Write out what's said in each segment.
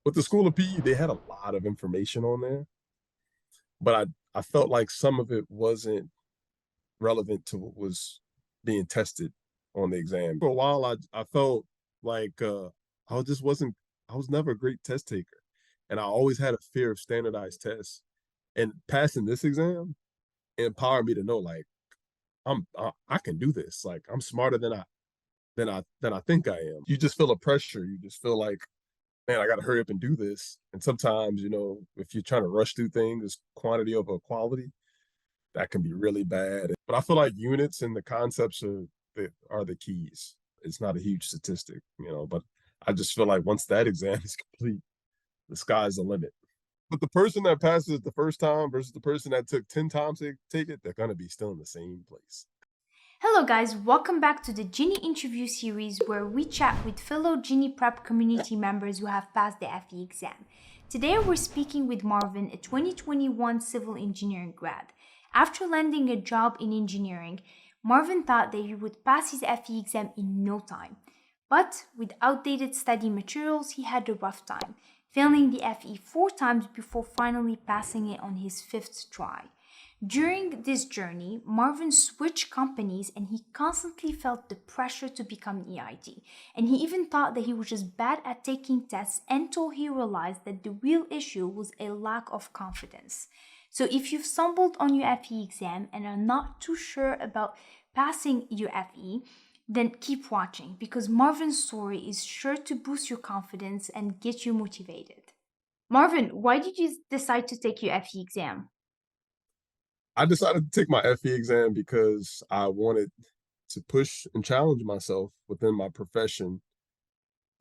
With the School of PE, they had a lot of information on there, but I felt like some of it wasn't relevant to what was being tested on the exam. For a while, I felt like I just wasn't. I was never a great test taker, and I always had a fear of standardized tests. And passing this exam empowered me to know, like, I can do this. Like, I'm smarter than I think I am. You just feel a pressure. You just feel like, man, I got to hurry up and do this. And sometimes, if you're trying to rush through things, quantity over quality, that can be really bad. But I feel like units and the concepts are the keys. It's not a huge statistic, but I just feel like once that exam is complete, the sky's the limit. But the person that passes it the first time versus the person that took 10 times to take it, they're going to be still in the same place. Hello, guys, welcome back to the Genie Interview series where we chat with fellow Genie Prep community members who have passed the FE exam. Today, we're speaking with Marvin, a 2021 civil engineering grad. After landing a job in engineering, Marvin thought that he would pass his FE exam in no time. But with outdated study materials, he had a rough time, failing the FE 4 times before finally passing it on his 5th try. During this journey, Marvin switched companies and he constantly felt the pressure to become an E.I.T. And he even thought that he was just bad at taking tests until he realized that the real issue was a lack of confidence. So if you've stumbled on your FE exam and are not too sure about passing your FE, then keep watching because Marvin's story is sure to boost your confidence and get you motivated. Marvin, why did you decide to take your FE exam? I decided to take my FE exam because I wanted to push and challenge myself within my profession,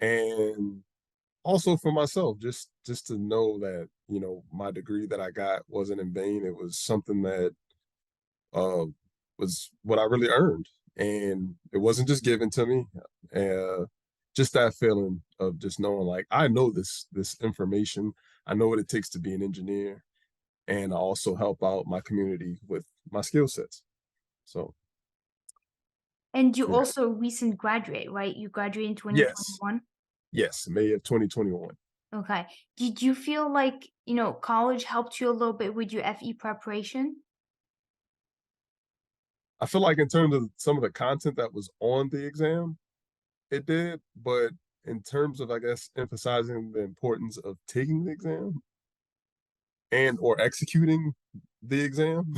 and also for myself, just to know that my degree that I got wasn't in vain. It was something that uh, was what I really earned, and it wasn't just given to me. Uh, just that feeling of just knowing, like, I know this information. I know what it takes to be an engineer, and I also help out my community with my skill sets. So And you yeah. also recent graduate, right? You graduated in Yes, 2021. yes, May of 2021. Okay. Did you feel like, college helped you a little bit with your FE preparation? I feel like in terms of some of the content that was on the exam, it did, but in terms of, I guess, emphasizing the importance of taking the exam and or executing the exam,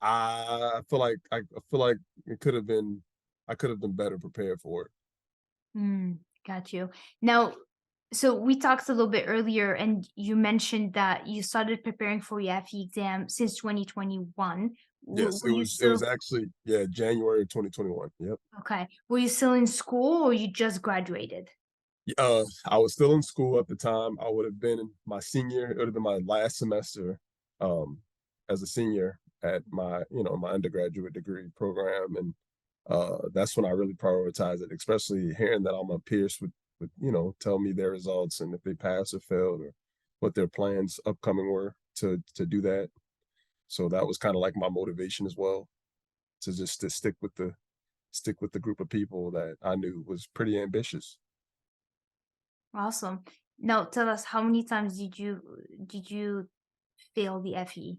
I feel like it could have been I could have been better prepared for it. Got you. Now, so we talked a little bit earlier, and you mentioned that you started preparing for your FE exam since 2021. Yes, Were you it was still actually, yeah, January of 2021. Yep. okay? Were you still in school or you just graduated? I was still in school at the time. I would have been in my senior. It would have been my last semester um, as a senior at my undergraduate degree program, and that's when I really prioritized it. Especially hearing that all my peers would tell me their results and if they passed or failed or what their plans upcoming were to do that. So that was kind of like my motivation as well to just to stick with the group of people that I knew was pretty ambitious. Awesome. Now, tell us how many times did you fail the FE?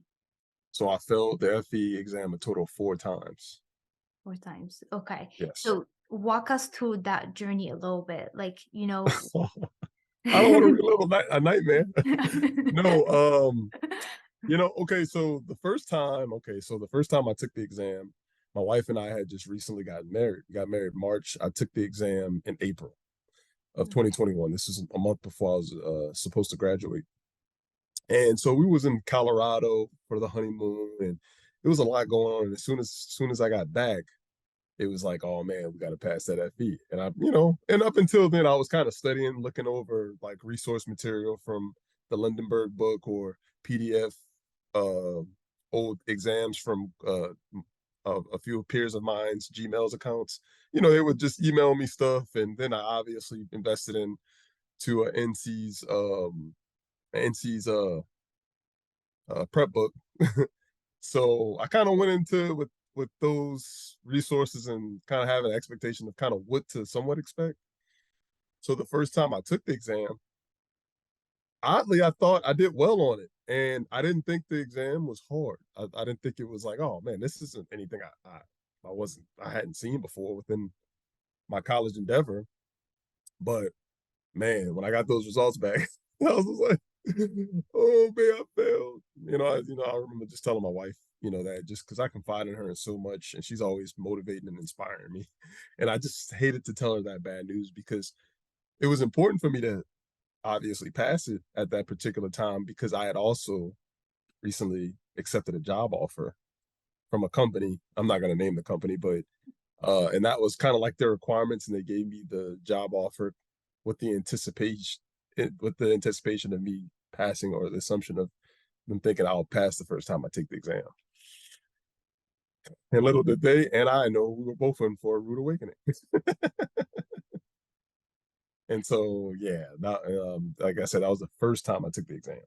So I failed the FE exam a total of 4 times. 4 times. Okay. Yes. So walk us through that journey a little bit. I don't want to relive a nightmare. No, so the first time I took the exam, my wife and I had just recently gotten married. We got married March. I took the exam in April of 2021. This is a month before I was supposed to graduate. And so we was in Colorado for the honeymoon, and it was a lot going on. And as soon as I got back, it was like, oh man, we got to pass that FE. And and up until then, I was kind of studying, looking over like resource material from the Lindenberg book or PDF, uh, old exams from a few peers of mine's Gmail's accounts. They would just email me stuff, and then I obviously invested in to NC's prep book. So I kind of went into with those resources and kind of have an expectation of kind of what to somewhat expect. So the first time I took the exam, oddly, I thought I did well on it, and I didn't think the exam was hard. I didn't think it was like, oh man, this isn't anything I hadn't seen before within my college endeavor. But man, when I got those results back, I was just like, oh man, I failed. I remember just telling my wife, that just because I confide in her in so much, and she's always motivating and inspiring me. And I just hated to tell her that bad news because it was important for me to obviously pass it at that particular time because I had also recently accepted a job offer from a company. I'm not going to name the company, but and that was kind of like their requirements, and they gave me the job offer with the anticipation of me passing, or the assumption of them thinking I'll pass the first time I take the exam. And little did they and I know we were both in for a rude awakening. And so, yeah, like I said, that was the first time I took the exam.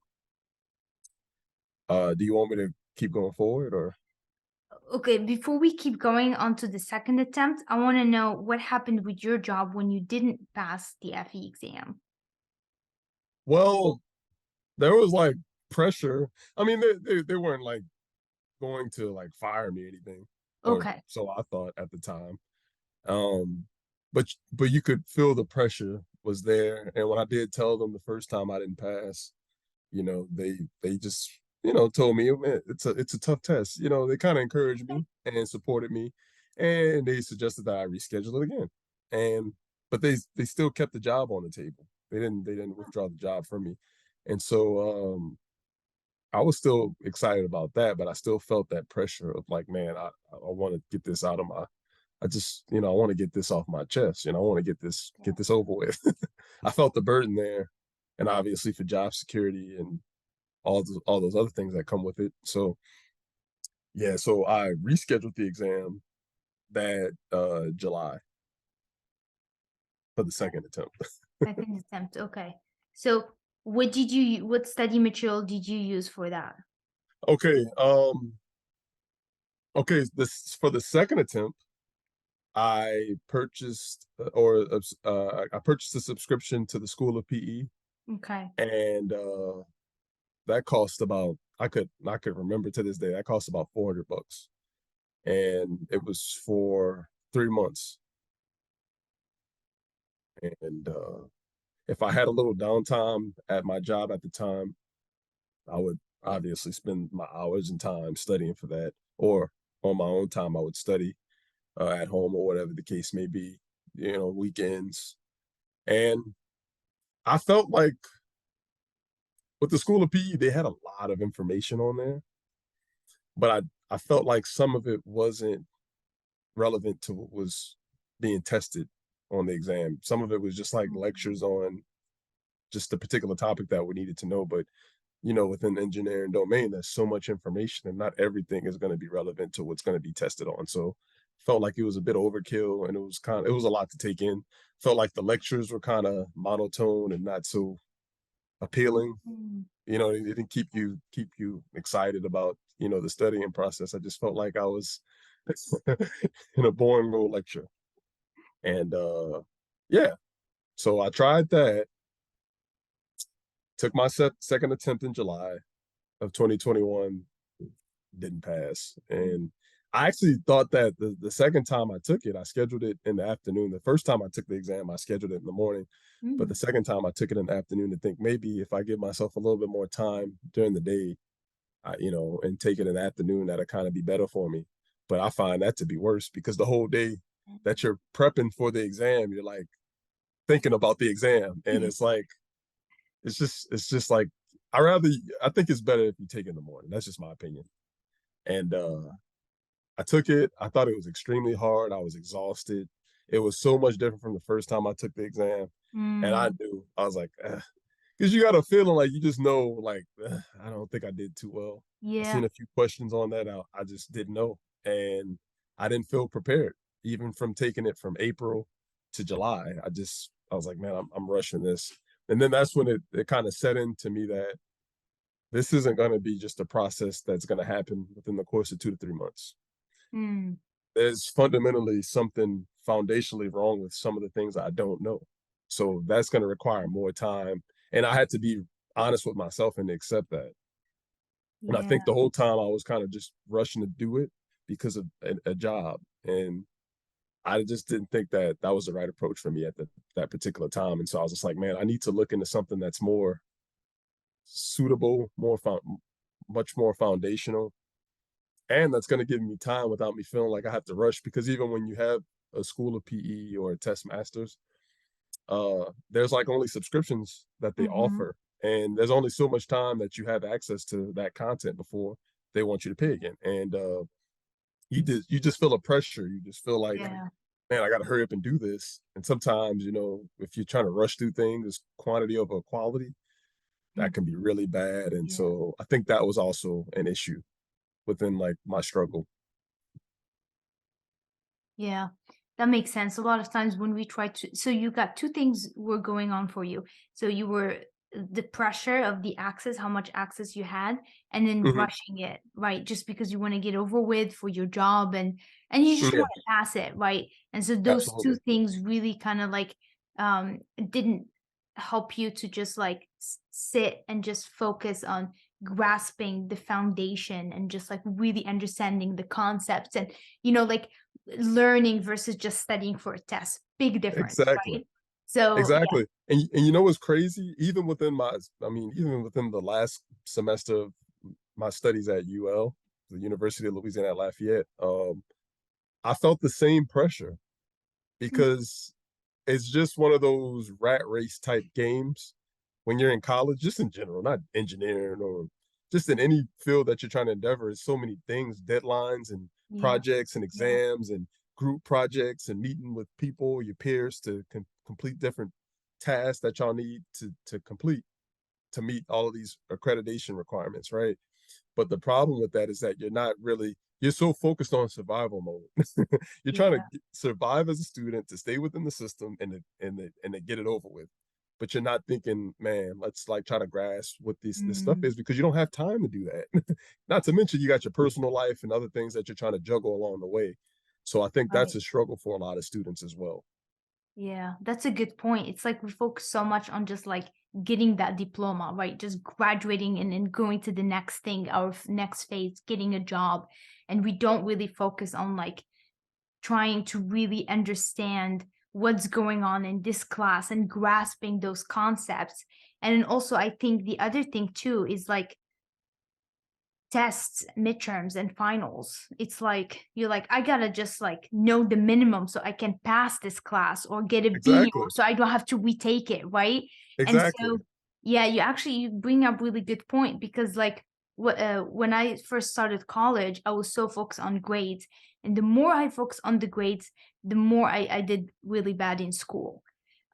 Do you want me to keep going forward, or? Okay, before we keep going on to the second attempt, I want to know what happened with your job when you didn't pass the FE exam. Well, there was like pressure. I mean, they weren't like going to like fire me or anything, or Okay. so I thought at the time. Um, but you could feel the pressure was there. And when I did tell them the first time I didn't pass, they just told me, man, it's a tough test. They kind of encouraged me and supported me, and they suggested that I reschedule it again. And but they still kept the job on the table. They didn't withdraw the job from me, and so I was still excited about that, but I still felt that pressure of like, man, I want to get this out of my. I just, I want to get this off my chest. I want to get this over with. I felt the burden there, and obviously for job security and all those other things that come with it. So yeah, so I rescheduled the exam that July for the second attempt. Second attempt. Okay. So what study material did you use for that? Okay, this for the second attempt, I purchased a subscription to the School of PE, Okay. and that cost about I could remember to this day that cost about $400, and it was for 3 months. And if I had a little downtime at my job at the time, I would obviously spend my hours and time studying for that, or on my own time, I would study at home or whatever the case may be, weekends. And I felt like with the School of PE, they had a lot of information on there, but I felt like some of it wasn't relevant to what was being tested on the exam. Some of it was just like lectures on just the particular topic that we needed to know. But within the engineering domain, there's so much information, and not everything is going to be relevant to what's going to be tested on. So felt like it was a bit overkill, and it was a lot to take in. Felt like the lectures were kind of monotone and not so appealing. Mm. It didn't keep you excited about the studying process. I just felt like I was in a boring little lecture. And yeah, so I tried that, took my second attempt in July of 2021, didn't pass. And I actually thought that the second time I took it, I scheduled it in the afternoon. The first time I took the exam, I scheduled it in the morning. But the Mm. second time I took it in the afternoon to think maybe if I give myself a little bit more time during the day, and take it in the afternoon, that'll kind of be better for me. But I find that to be worse because the whole day that you're prepping for the exam, you're like thinking about the exam. And it's like, it's just like, I think it's better if you take it in the morning. That's just my opinion. And I took it. I thought it was extremely hard. I was exhausted. It was so much different from the first time I took the exam. And I Mm. knew, I was like, because you got a feeling like you just know, like, I don't think I did too well. I Yeah. seen a few questions on that. I just didn't know. And I didn't feel prepared, even from taking it from April to July. I was like, man, I'm rushing this. And then that's when it kind of set into me that this isn't going to be just a process that's going to happen within the course of 2 to 3 months. Mm. There's fundamentally something foundationally wrong with some of the things I don't know. So that's going to require more time. And honest with myself and accept that. And I Yeah. think the whole time I was kind of just rushing to do it because of a job. And I just didn't think that that was the right approach for me at that particular time. And so I was just like, man, I need to look into something that's more suitable, much more foundational, and that's going to give me time without me feeling like I have to rush. Because even when you have a school of PE or a test masters, there's like only subscriptions that they Mm-hmm. offer, and there's only so much time that you have access to that content before they want you to pay again. And you just feel a pressure. You just feel like, Yeah. man, I got to hurry up and do this. And sometimes, if you're trying to rush through things, it's quantity over quality that Mm. can be really bad. And Yeah. so I think that was also an issue within like my struggle. Yeah, that makes sense. A lot of times when we try to, so you got two things were going on for you. So you were the pressure of the access, how much access you had, and then Mhm. rushing it, right? Just because you want to get over with for your job and you just Yeah, want to pass it, right? And so those two absolutely. things really kind of like didn't help you to just like sit and just focus on grasping the foundation and just like really understanding the concepts and like learning versus just studying for a test. Big difference, Exactly. right? So yeah. Exactly. And you know what's crazy? Even within the last semester of my studies at UL, the University of Louisiana at Lafayette, I felt the same pressure Mm. because it's just one of those rat race type games when you're in college, just in general, not engineering or just in any field that you're trying to endeavor. It's so many things, deadlines and Yeah. projects and Yeah. exams and group projects and meeting with people, your peers to complete different tasks that y'all need to complete to meet all of these accreditation requirements, right? But the problem with that is that you're so focused on survival mode. You're trying to Yeah. survive as a student to stay within the system and to get it over with. But you're not thinking, man, let's like try to grasp what this stuff Mm, is because you don't have time to do that. Not to mention you got your personal life and other things that you're trying to juggle along the way. So I think that's right. a struggle for a lot of students as well. Yeah, that's a good point. It's like we focus so much on just like getting that diploma, right? Just graduating and then going to the next thing, our next phase, getting a job. And we don't really focus on like trying to really understand what's going on in this class and grasping those concepts. And then also, I think the other thing too is like tests, midterms, and finals. It's like you're like, I gotta just like know the minimum so I can pass this class or get a B or Exactly. so I don't have to retake it, right? And Exactly. so yeah, you bring up really good point because like when I first started college, I was so focused on grades. And the more I focused on the grades, the more I did really bad in school.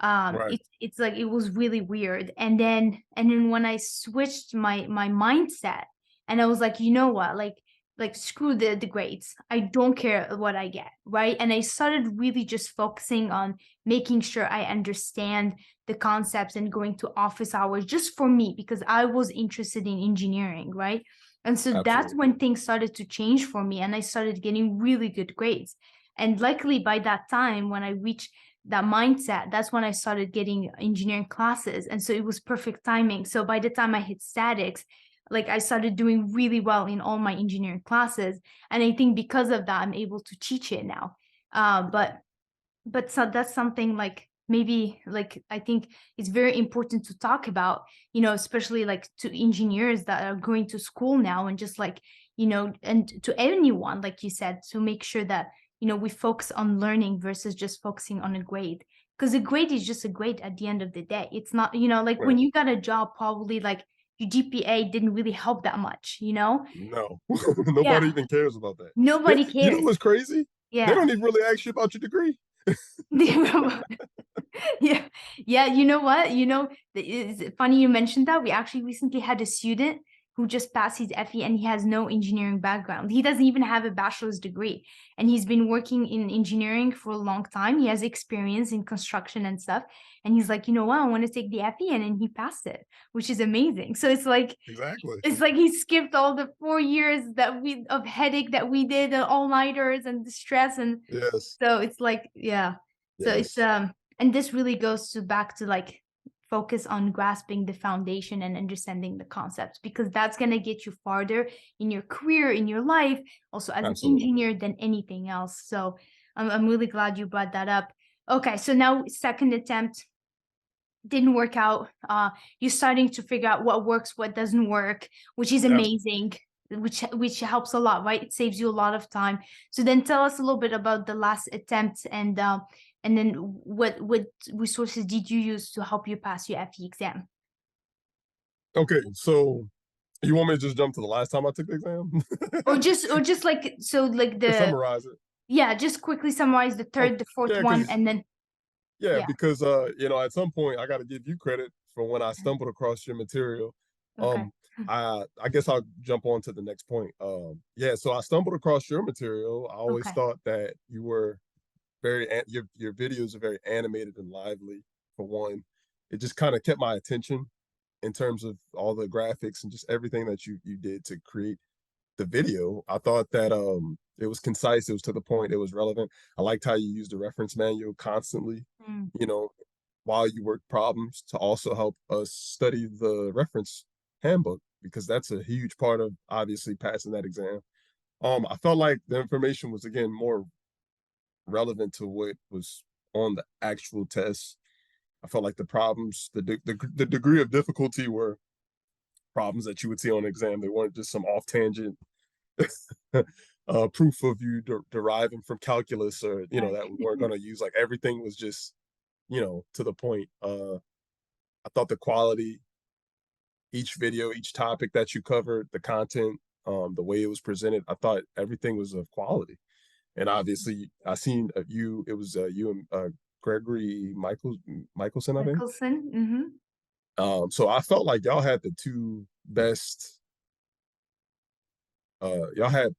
Right. It's like it was really weird. And then when I switched my mindset and I was like, you know what? Like screw the grades. I don't care what I get, right? And I started really just focusing on making sure I understand the concepts and going to office hours just for me because I was interested in engineering, right? And so that's Absolutely. when things started to change for me and I started getting really good grades. And luckily by that time when I reached that mindset, that's when I started getting engineering classes. And so it was perfect timing. So by the time I hit statics, like I started doing really well in all my engineering classes. And I think because of that, I'm able to teach it now. But so that's something like maybe like I think it's very important to talk about, especially like to engineers that are going to school now and just like, and to anyone, like you said, to make sure that, we focus on learning versus just focusing on a grade. Because a grade is just a grade at the end of the day. It's not, like Right. when you got a job, probably like your GPA didn't really help that much, No, Yeah, nobody even cares about that. nobody You know cares. what's crazy? They Yeah. don't even really ask you about your degree. Yeah. Yeah, you know what? It's funny you mentioned that. We actually recently had a student who just passed his FE and he has no engineering background. He doesn't even have a bachelor's degree. And he's been working in engineering for a long time. He has experience in construction and stuff. And he's like, you know what? I want to take the FE and then he passed it, which is amazing. So Exactly. it's like he skipped all the 4 years that we of headache that we did, all-nighters and the stress and Yes. so it's like, yeah. So it's Yes. and this really goes to back to like focus on grasping the foundation and understanding the concepts, because that's going to get you farther in your career, in your life, also as an Absolutely. engineer, than anything else. So I'm really glad you brought that up. Okay, so now second attempt didn't work out. You're starting to figure out what works, what doesn't work, which is Abs- amazing, which helps a lot, right? It saves you a lot of time. So then tell us a little bit about the last attempt, and then what resources did you use to help you pass your FE exam? Okay, so you want me to just jump to the last time I took the exam? Or just like, so like To the, summarize it. yeah, just quickly summarize the Oh, third, the fourth yeah, one, because and then yeah, yeah. because at some point I got to give you credit for when I stumbled across your material. Okay. I guess I'll jump on to the next point. Yeah, so I stumbled across your material. I always Okay. thought that you were your videos are very animated and lively. For one, it just kind of kept my attention in terms of all the graphics and just everything that you did to create the video. I thought that it was concise, it was to the point, it was relevant. I liked how you used the reference manual constantly, Mm. you know, while you work problems to also help us study the reference handbook, because that's a huge part of obviously passing that exam. I felt like the information was again more relevant to what was on the actual test. I felt like the problems, the degree of difficulty were problems that you would see on an exam. They weren't just some off tangent proof of you deriving from calculus, or Right. that we weren't going to use. Like everything was just to the point. I thought the quality, each video, each topic that you covered, the content, the way it was presented, I thought everything was of quality. And obviously I seen you, it was you and Gregory Michelson, I think. Mickelson. Mm-hmm. So I felt like y'all had the two best, y'all had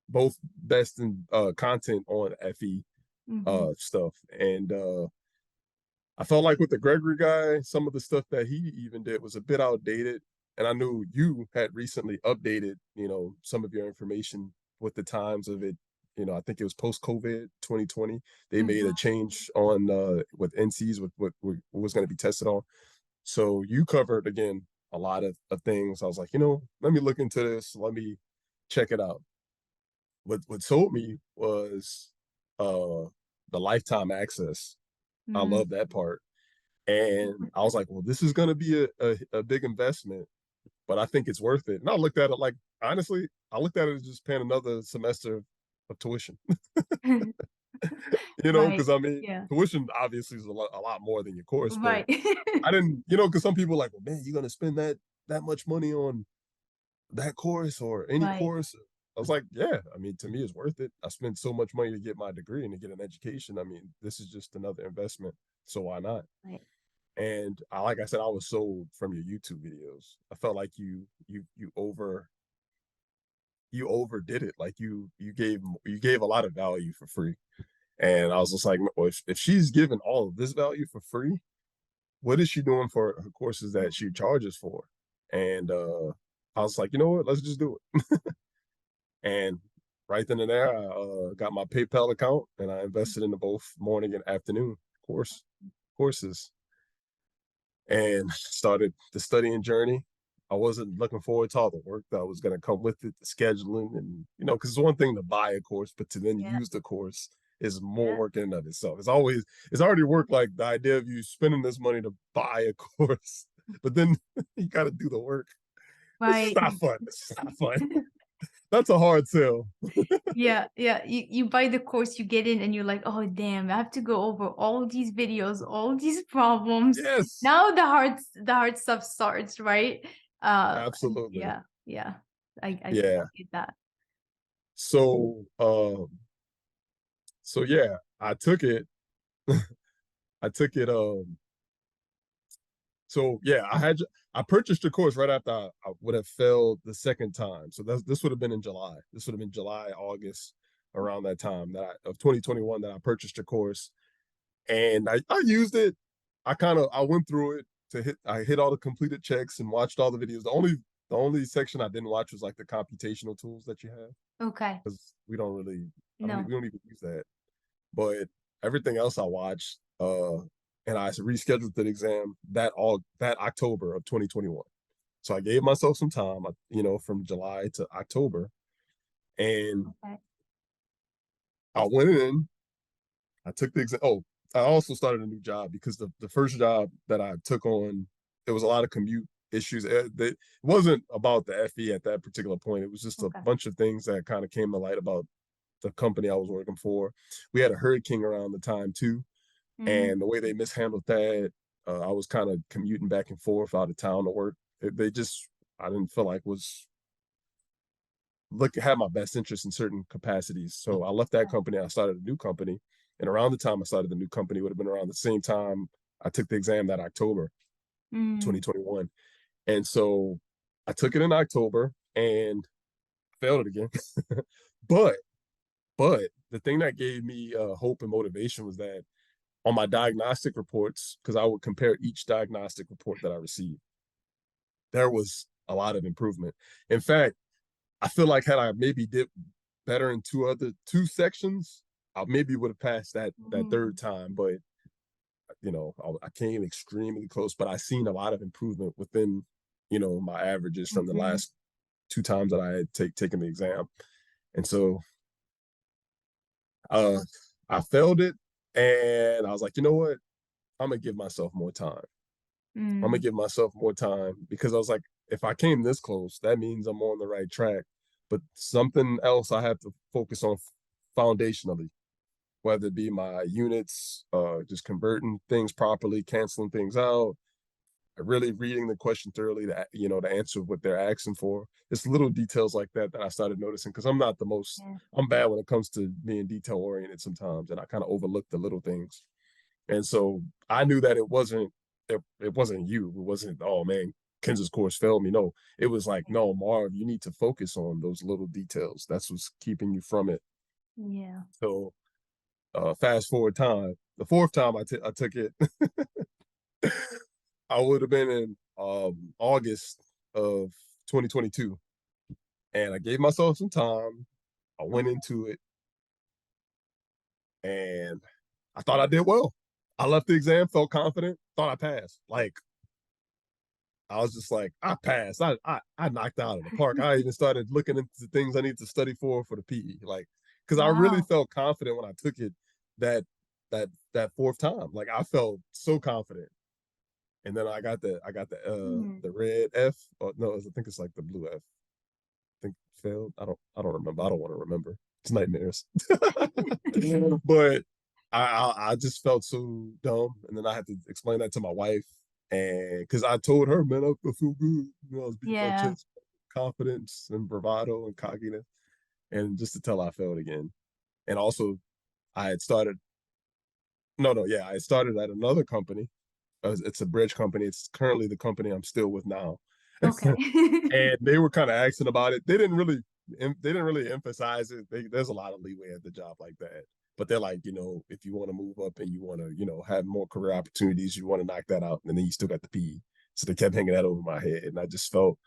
both best in content on FE Mm-hmm. stuff. And I felt like with the Gregory guy, some of the stuff that he even did was a bit outdated. And I knew you had recently updated, some of your information with the times of it. I think it was post COVID 2020. They made Mm-hmm. a change on with NCs with what was going to be tested on. So you covered again a lot of things. I was like, let me look into this. Let me check it out. What sold me was the lifetime access. I Mm. love that part. And I was like, well, this is going to be a big investment, but I think it's worth it. And I looked at it like, honestly, I looked at it as just paying another semester of tuition, Right. because I mean, Yeah. tuition obviously is a lot more than your course, but Right. I didn't, because some people are like, well, man, you're going to spend that much money on that course or any Right. course. I was like, yeah, I mean, to me, it's worth it. I spent so much money to get my degree and to get an education. I mean, this is just another investment. So why not? Right. And like I said, I was sold from your YouTube videos. I felt like you overdid it. Like you gave a lot of value for free. And I was just like, well, if she's giving all of this value for free, what is she doing for her courses that she charges for? And I was like, you know what? Let's just do it. And right then and there, I got my PayPal account and I invested in the both morning and afternoon courses, and started the studying journey. I wasn't looking forward to all the work that was going to come with it, the scheduling, and because it's one thing to buy a course, but to then Yeah. use the course is more Yeah. work in and of itself. It's already work, like the idea of you spending this money to buy a course, but then you got to do the work. It's just Right. not fun. It's just not fun. That's a hard sell. Yeah. Yeah. You buy the course, you get in, and you're like, oh damn, I have to go over all these videos, all these problems. Yes, Now the hard stuff starts, right? absolutely. Yeah. Yeah. I Yeah. get that. So yeah, I took it. I took it so yeah, I purchased the course right after I would have failed the second time. So this would have been in July. This would have been July, August, around that time of 2021 that I purchased the course. And I used it. I went through it I hit all the completed checks and watched all the videos. The only section I didn't watch was like the computational tools that you have, Okay. because we don't really, I don't we No. don't even use that. But everything else I watched. and I rescheduled the exam that October of 2021. So I gave myself some time, from July to October, and Okay. I went in. I took the exam. Oh, I also started a new job because the first job that I took on, there was a lot of commute issues. It wasn't about the FE at that particular point. It was just a Okay. bunch of things that kind of came to light about the company I was working for. We had a hurricane around the time too, Mm, and the way they mishandled that, I was kind of commuting back and forth out of town to work. They just, I didn't feel like was look had my best interest in certain capacities. So I left that company. I started a new company, and around the time I started the new company would have been around the same time I took the exam that October mm, 2021. And so I took it in October and failed it again. but but the thing that gave me hope and motivation was that on my diagnostic reports, because I would compare each diagnostic report that I received, there was a lot of improvement. In fact, I feel like had I maybe did better in two sections, I maybe would have passed that third mm. time. But I came extremely close. But I seen a lot of improvement within my averages from the Mm-hmm. last two times that I had taken the exam, and so uh, I failed it, and I was like, you know what, I'm gonna give myself more time. I'm gonna Mm, give myself more time because I was like, if I came this close, that means I'm on the right track. But something else I have to focus on foundationally, whether it be my units, just converting things properly, canceling things out, really reading the question thoroughly to answer what they're asking for. It's little details like that that I started noticing because yeah. I'm bad when it comes to being detail oriented sometimes, and I kind of overlook the little things. And so I knew that it wasn't you. It wasn't, oh man, Kenza's course failed me. No, it was like, no, Marv, you need to focus on those little details. That's what's keeping you from it. Yeah. So fast forward time. The fourth time I took it, I would have been in August of 2022. And I gave myself some time. I went into it and I thought I did well. I left the exam, felt confident, thought I passed. Like I was just like, I passed. I knocked out of the park. I even started looking into things I need to study for the PE. Like, because I really Wow. felt confident when I took it that that fourth time. Like I felt so confident. And then Mm, the red F. Or no, I think it's like the blue F. I think failed. I don't remember. I don't want to remember. It's nightmares. But I just felt so dumb. And then I had to explain that to my wife. And because I told her, man, I feel good. I was beating my yeah. chest, confidence and bravado and cockiness. And just to tell her I failed again. And also, I had started, no, yeah, I started at another company. It's a bridge company. It's currently the company I'm still with now. Okay. And they were kind of asking about it. They didn't really emphasize it. There's a lot of leeway at the job like that. But they're like, if you want to move up and you want to, have more career opportunities, you want to knock that out, and then you still got the PE. So they kept hanging that over my head, and I just felt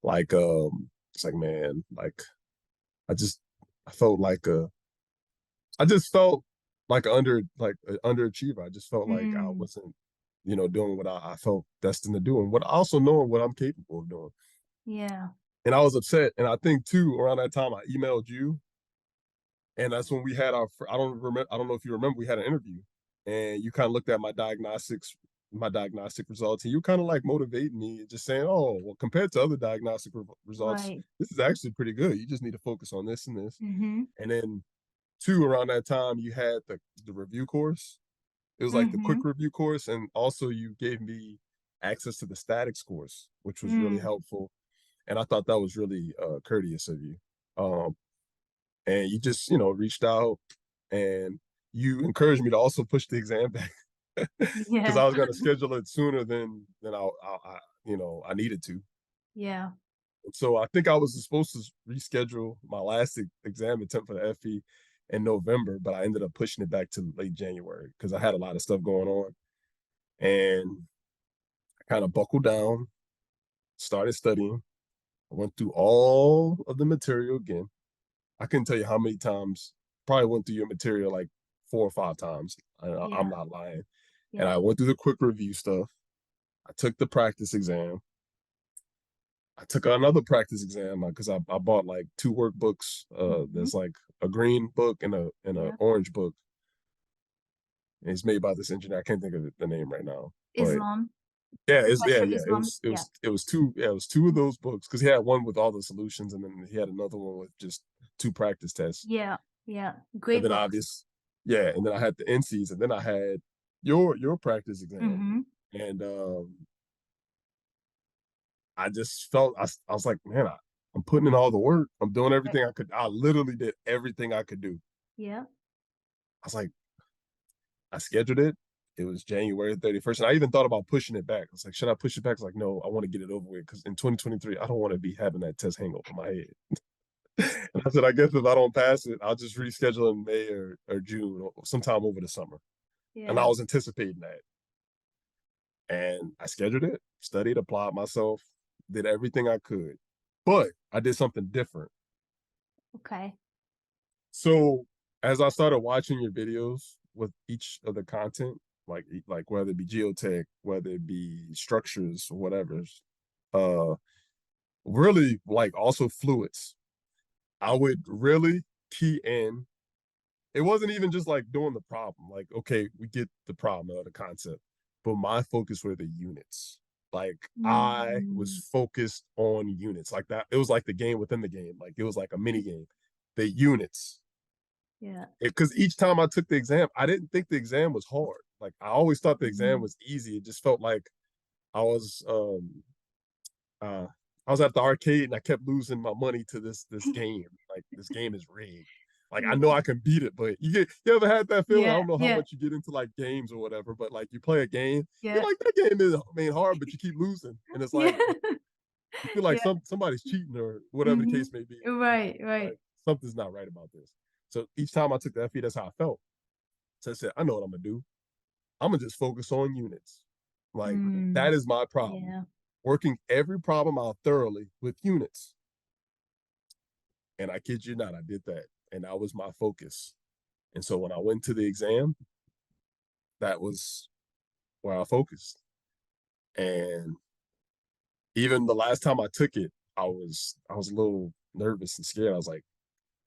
like, it's like, man, like I just, I felt like I just felt like an underachiever. I just felt like I Mm, wasn't, doing what I felt destined to do, and what also knowing what I'm capable of doing. yeah. And I was upset. And I think too, around that time, I emailed you, and that's when we had I don't remember. I don't know if you remember. We had an interview, and you kind of looked at my diagnostic results, and you kind of like motivating me, just saying, "Oh, well, compared to other diagnostic results, Right. this is actually pretty good. You just need to focus on this and this." Mm-hmm. And then two, around that time, you had the review course. It was like the Mm-hmm. quick review course, and also you gave me access to the statics course, which was really Mm, helpful. And I thought that was really courteous of you. And you just reached out and you encouraged me to also push the exam back because yeah. I was going to schedule it sooner than I needed to. Yeah. And so I think I was supposed to reschedule my last exam attempt for the FE in November, but I ended up pushing it back to late January because I had a lot of stuff going on, and I kind of buckled down, started studying. I went through all of the material again. I couldn't tell you how many times. Probably went through your material like 4 or 5 times. I'm Yeah. not lying. And Yeah. I went through the quick review stuff. I took the practice exam. I took another practice exam because I bought like two workbooks. Hmm. There's like a green book and a Yeah. orange book. And it's made by this engineer. I can't think of the name right now, but Islam. yeah, Advice of yeah. It Islam. was it Yeah. was it was two it was two of those books because he had one with all the solutions and then he had another one with just two practice tests. Yeah. Yeah. And Great then books. obvious, yeah, and then I had the NCs and then I had your practice exam. Hmm. And I just felt I was like, man, I'm putting in all the work. I'm doing Right. everything I could. I literally did everything I could do. Yeah. I was like, I scheduled it. It was January 31st. And I even thought about pushing it back. I was like, should I push it back? I was like, no, I want to get it over with because in 2023, I don't want to be having that test hang over my head. And I said, I guess if I don't pass it, I'll just reschedule in May or June or sometime over the summer. And I Yeah. was anticipating that. And I scheduled it, studied, applied myself, did everything I could. But I did something different. Okay. So as I started watching your videos with each of the content, like whether it be geotech, whether it be structures or whatever, uh really like also fluids, I would really key in. It wasn't even just like doing the problem, like, okay, we get the problem or the concept, but my focus were the units. Like I Mm. was focused on units like that. It was like the game within the game, like it was like a mini game. The units, Yeah. because each time I took the exam, I didn't think the exam was hard. Like I always thought the exam Mm. was easy. It just felt like I was uh I was at the arcade and I kept losing my money to this game. Like this game is rigged. Like I know Yeah. I can beat it, but you ever had that feeling? I Yeah. don't know how Yeah. much you get into like games or whatever, but like you play a game, you're Yeah. like that game is I mean hard, but you keep losing, and it's Yeah. like you feel like Yeah. somebody's cheating or whatever the Hmm. case may be. Right. Like Right. something's not right about this. So each time I took the FE, that's how I felt. So I said, I know what I'm gonna do. I'm gonna just focus on units. Like Mm. that is my problem. Yeah. Working every problem out thoroughly with units. And I kid you not, I did that. And that was my focus. And so when I went to the exam, that was where I focused. And even the last time I took it, I was a little nervous and scared. I was like,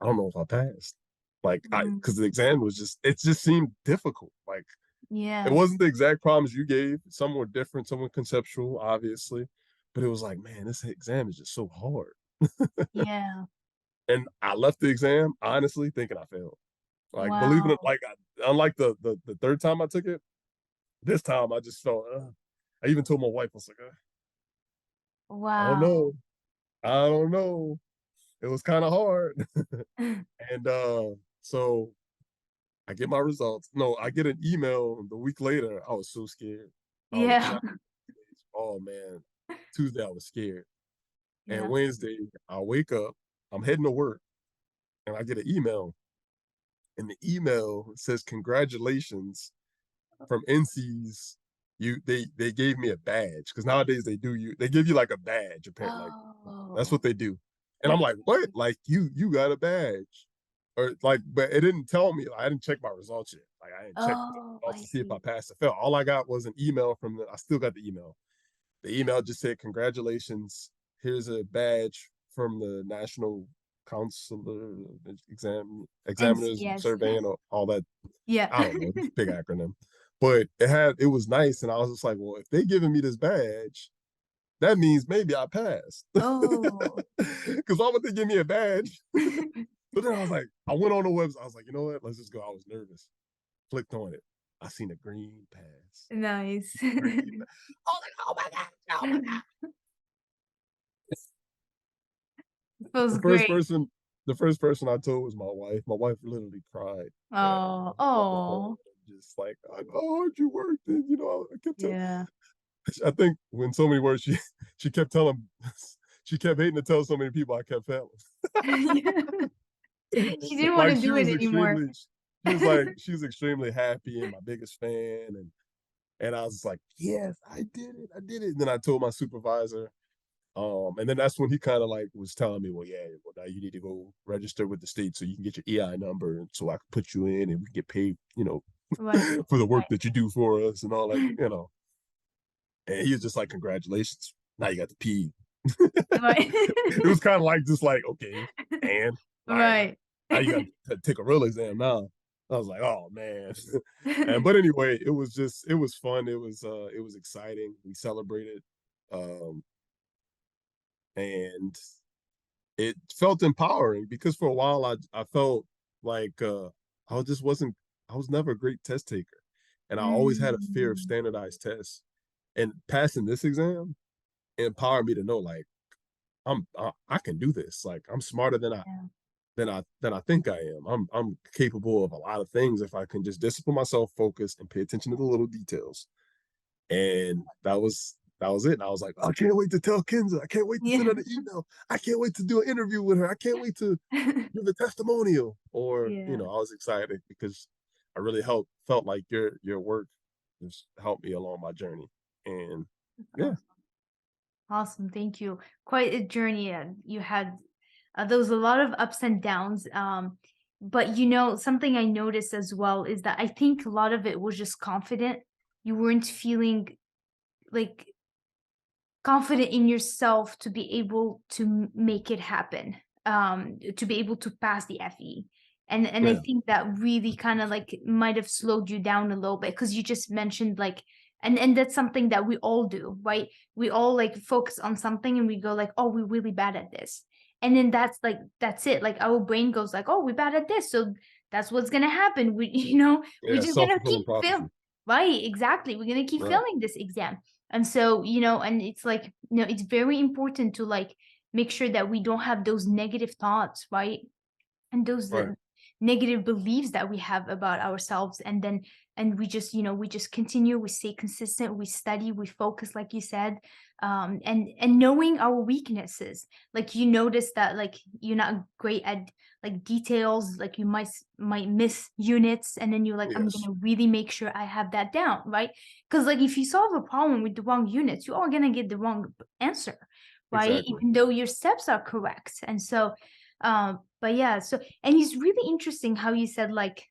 I don't know if I passed. Like I Mm. because the exam was just it just seemed difficult. Like it Yeah. wasn't the exact problems you gave. Some were different, some were conceptual, obviously. But it was like, man, this exam is just so hard. Yeah. And I left the exam honestly thinking I failed. Like believe it or Wow. like unlike the third time I took it, this time I just felt. I even told my wife, I was like, I don't Wow. know, I don't know. It was kind of hard, and so I get my results. No, I get an email the week later. I was so scared. I was Yeah. not. Oh man, Tuesday I was scared, and Yeah. Wednesday I wake up. I'm heading to work, and I get an email, and the email says congratulations from NC's. They gave me a badge because nowadays they give you like a badge apparently. Like that's Oh. what they do. And I'm Okay. like, what? Like you got a badge. Or like, but it didn't tell me. I didn't check my results yet. Like I didn't check the Oh, results I to see if I see. passed or failed. All I got was an email from the I still got the email. The email just said, congratulations. Here's a badge from the National Counselor Examiners NCS. Surveying all that. Yeah. I don't know, this big acronym. But it was nice. And I was just like, well, if they giving me this badge, that means maybe I passed. Oh. Because why would they give me a badge? But then I was like, I went on the website. I was like, you know what? Let's just go. I was nervous. Clicked on it. I seen a green pass. Nice. Green pass. I was like, oh my God. Oh my God. Feels The first great. person, the first person I told was my wife. My wife literally cried and Oh. on the phone, Oh. just like, I know how hard you worked. And I kept telling Yeah. I think when so many words she kept telling she kept hating to tell so many people I kept failing. She didn't want Like to do it anymore. she was extremely happy and my biggest fan and I was like, yes, I did it. I did it. And then I told my supervisor. And then that's when he kind of like was telling me, well, yeah, well, now you need to go register with the state so you can get your EI number and so I can put you in and we get paid, Right. for the work Right. that you do for us and all that, you know. And he was just like, congratulations. Now you got to pee. Right. It was kind of like just like, okay, and all right, Right. now you got to take a real exam now. I was like, oh man. And but anyway, it was fun. It was exciting. We celebrated. Um and it felt empowering because for a while I felt like I just wasn't I was never a great test taker. And I always had a fear of Mm. standardized tests. And passing this exam empowered me to know like I can do this. Like I'm smarter Yeah. than I think I am. I'm capable of a lot of things if I can just discipline myself, focus, and pay attention to the little details. And that was it. And I was like, I can't wait to tell Kenza. I can't wait to send Yeah. her an email. I can't wait to do an interview with her. I can't wait to give a testimonial. Or, you Yeah. know, I was excited because I really felt like your work just helped me along my journey. And yeah, Awesome. Awesome. Thank you. Quite a journey. You had there was a lot of ups and downs. But something I noticed as well is that I think a lot of it was just confident. You weren't feeling like confident in yourself to be able to make it happen, to be able to pass the FE. And I yeah, think that really kind of like might have slowed you down a little bit because you just mentioned like, and that's something that we all do, right? We all like focus on something and we go like, oh, we're really bad at this. And then that's it. Like our brain goes like, oh, we're bad at this. So that's what's gonna happen. We, we're yeah, just gonna keep self-fulfilling prophecy. right, exactly. We're gonna keep Right, failing this exam. And so, and it's like, it's very important to like make sure that we don't have those negative thoughts, right? And those right, negative beliefs that we have about ourselves. And we just continue, we stay consistent, we study, we focus, like you said. And knowing our weaknesses, like you notice that like you're not great at like details, like you might miss units, and then you're like, I'm yes, gonna really make sure I have that down, right? Because like if you solve a problem with the wrong units, you are gonna get the wrong answer, right? exactly. Even though your steps are correct. And so but yeah, so and it's really interesting how you said like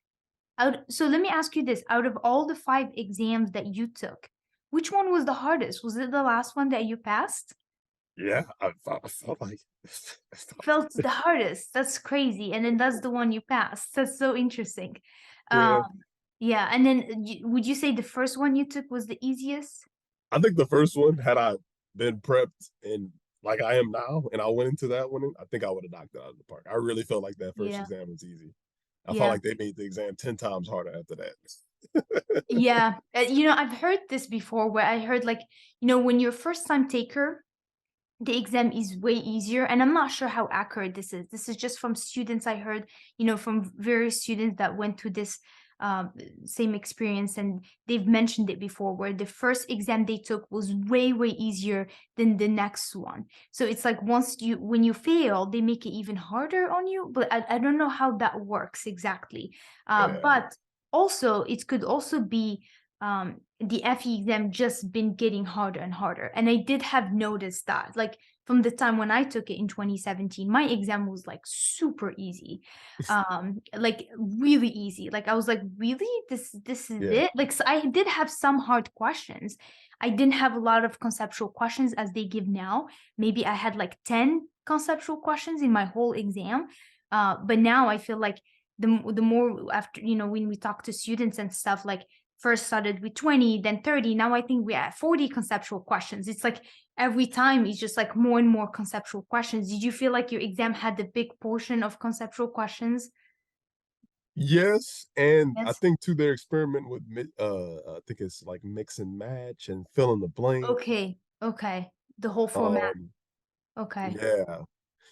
so let me ask you this. Out of all the 5 exams that you took, which one was the hardest? Was it the last one that you passed? Yeah, I felt like Felt the hardest. That's crazy. And then that's the one you passed. That's so interesting. yeah. Yeah, and then would you say the first one you took was the easiest? I think the first one, had I been prepped and like I am now, and I went into that one, I think I would have knocked it out of the park. I really felt like that first Yeah. exam was easy. I felt Yeah. like they made the exam 10 times harder after that. Yeah. I've heard this before where I heard like, when you're a first time taker, the exam is way easier, and I'm not sure how accurate this is just from students I heard, from various students that went through this um, same experience, and they've mentioned it before where the first exam they took was way easier than the next one. So it's like when you fail they make it even harder on you, but I don't know how that works exactly. Yeah. But also it could also be the FE exam just been getting harder and harder. And I did have noticed that, like from the time when I took it in 2017, my exam was like super easy, like really easy. Like I was like, really, this is Yeah. it. Like so I did have some hard questions. I didn't have a lot of conceptual questions as they give now. Maybe I had like 10 conceptual questions in my whole exam. But now I feel like the more after when we talk to students and stuff, like first started with 20, then 30. Now I think we're at 40 conceptual questions. It's like every time it's just like more and more conceptual questions. Did you feel like your exam had the big portion of conceptual questions? Yes, and I Yes. think too their experiment with I think it's like mix and match and fill in the blank. Okay. Okay. The whole format. Um, Okay. yeah,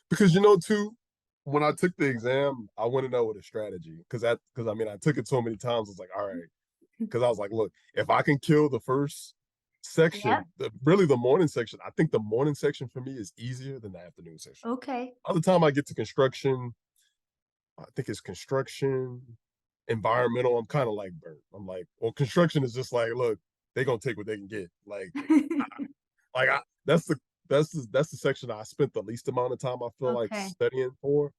because too, when I took the exam, I went in there with a strategy because I mean I took it so many times. It's like, all right, because I was like, look, if I can kill the first Yeah. section, really the morning section, I think the morning section for me is easier than the afternoon section. Okay. By the time I get to construction, I think it's construction, environmental, I'm kind of like burnt. I'm like, well, construction is just like, look, they're gonna take what they can get. Like I that's the section I spent the least amount of time I feel like Okay. studying for.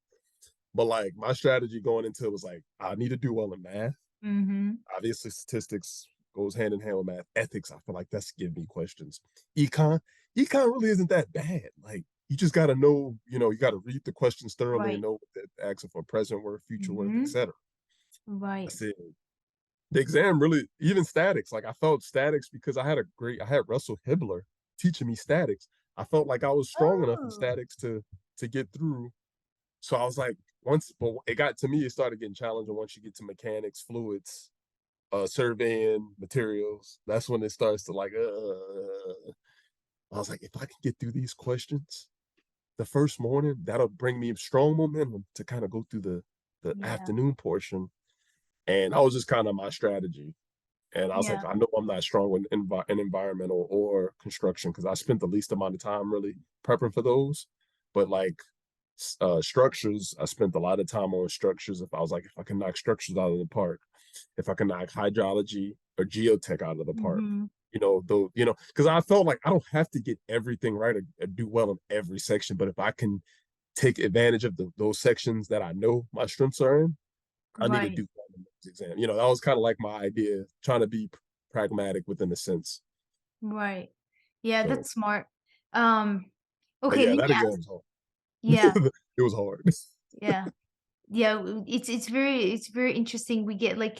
But like my strategy going into it was like, I need to do well in math. Mm-hmm. Obviously, statistics goes hand in hand with math. Ethics, I feel like that's giving me questions. Econ, econ really isn't that bad. Like you just got to know, you got to read the questions thoroughly and Right. know what they're asking for present worth, future worth, Mm-hmm. etc. Right. That's it. The exam really, even statics, like I felt statics because I had Russell Hibbler teaching me statics. I felt like I was strong enough in Oh. statics to get through. So I was like, once, but it got to me, it started getting challenging once you get to mechanics, fluids, surveying, materials. That's when it starts to like, I was like, if I can get through these questions the first morning, that'll bring me strong momentum to kind of go through the Yeah. afternoon portion. And that was just kind of my strategy. And I was like, Yeah. I know I'm not strong in environmental or construction because I spent the least amount of time really prepping for those. But like structures, I spent a lot of time on structures. If I was like, if I can knock structures out of the park, if I can knock hydrology or geotech out of the park, Mm-hmm. though, because I felt like I don't have to get everything right or do well in every section, but if I can take advantage of those sections that I know my strengths are in, I need to Right. do well in those exams. That was kind of like my idea, trying to be pragmatic within a sense. Right. Yeah, So, that's smart. Um, but okay, yeah, let me that exam ask. was hard. Yeah. It was hard. Yeah. Yeah, it's very interesting. We get like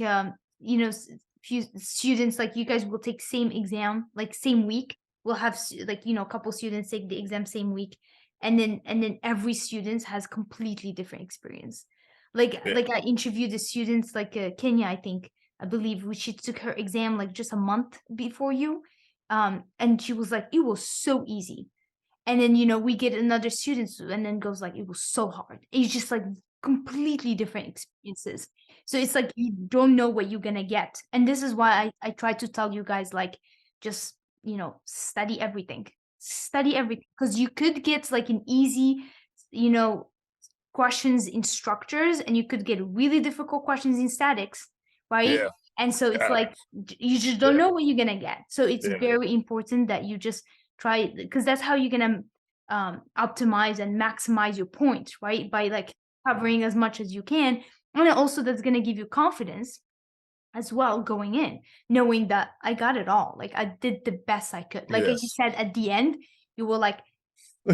few students like you guys will take same exam like same week. We'll have like a couple students take the exam same week, and then every student has completely different experience. Yeah, Like I interviewed the students like Kenya, I believe, which she took her exam like just a month before you, and she was like it was so easy, and then we get another student and then goes like it was so hard. It's just like completely different experiences, so it's like you don't know what you're gonna get. And this is why I try to tell you guys like just study everything because you could get like an easy you know questions in structures and you could get really difficult questions in statics, right? yeah, And so it's yeah, like you just don't yeah, know what you're gonna get. So it's yeah, very important that you just try because that's how you're gonna optimize and maximize your point, right? By like covering as much as you can. And also that's gonna give you confidence as well going in, knowing that I got it all. Like I did the best I could. Like you yes, said at the end, you were like,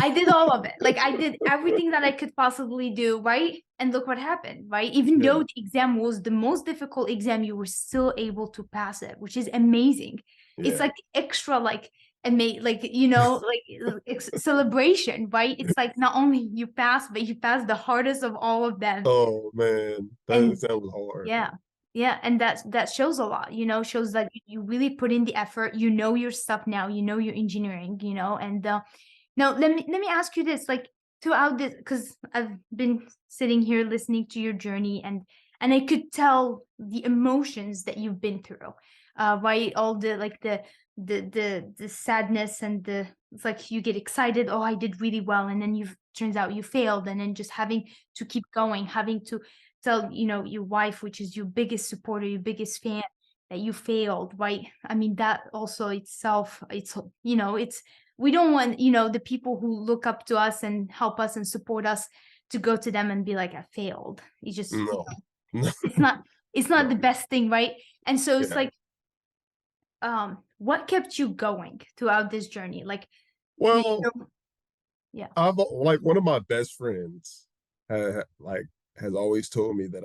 I did all of it. Like I did everything that I could possibly do, right? And look what happened, right? Even yeah, though the exam was the most difficult exam, you were still able to pass it, which is amazing. It's yeah. like extra, like celebration, right? It's like not only you pass, but you pass the hardest of all of them, Oh man, and that was hard. yeah. Yeah, and that shows a lot, shows that you really put in the effort, your stuff now, your engineering, and now let me ask you this, like throughout this, because I've been sitting here listening to your journey, and I could tell the emotions that you've been through, right? All the like the sadness and the it's like you get excited, oh, I did really well, and then you turns out you failed, and then just having to keep going, having to tell your wife, which is your biggest supporter, your biggest fan, that you failed, right? I mean that also itself, it's we don't want the people who look up to us and help us and support us to go to them and be like I failed. You just No, it's not it's not the no. best thing, right? And so it's Yeah. like what kept you going throughout this journey, like you Well, know yeah. I've like one of my best friends, like has always told me that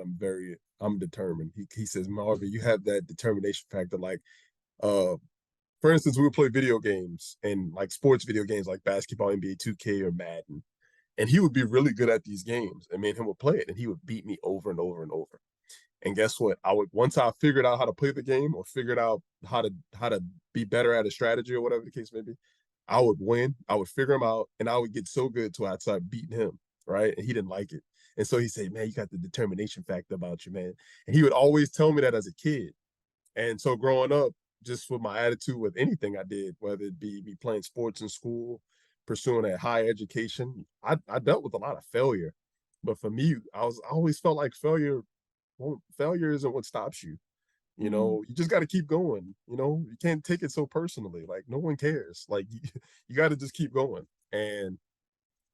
I'm determined. He says, Marvin, you have that determination factor. Like, uh, for instance, we would play video games and like sports video games like basketball, NBA 2K or Madden, and he would be really good at these games. And me and him would play it, and he would beat me over and over and over. And guess what? I would once I figured out how to play the game or figured out how to be better at a strategy or whatever the case may be, I would win. I would figure him out, and I would get so good till I'd start beating him, right? And he didn't like it. And so he said, "Man, you got the determination factor about you, man." And he would always tell me that as a kid. And so growing up, just with my attitude with anything I did, whether it be me playing sports in school, pursuing a higher education, I dealt with a lot of failure. But for me, I always felt like failure isn't what stops you. Mm, You just got to keep going. You can't take it so personally. Like no one cares. Like you got to just keep going. And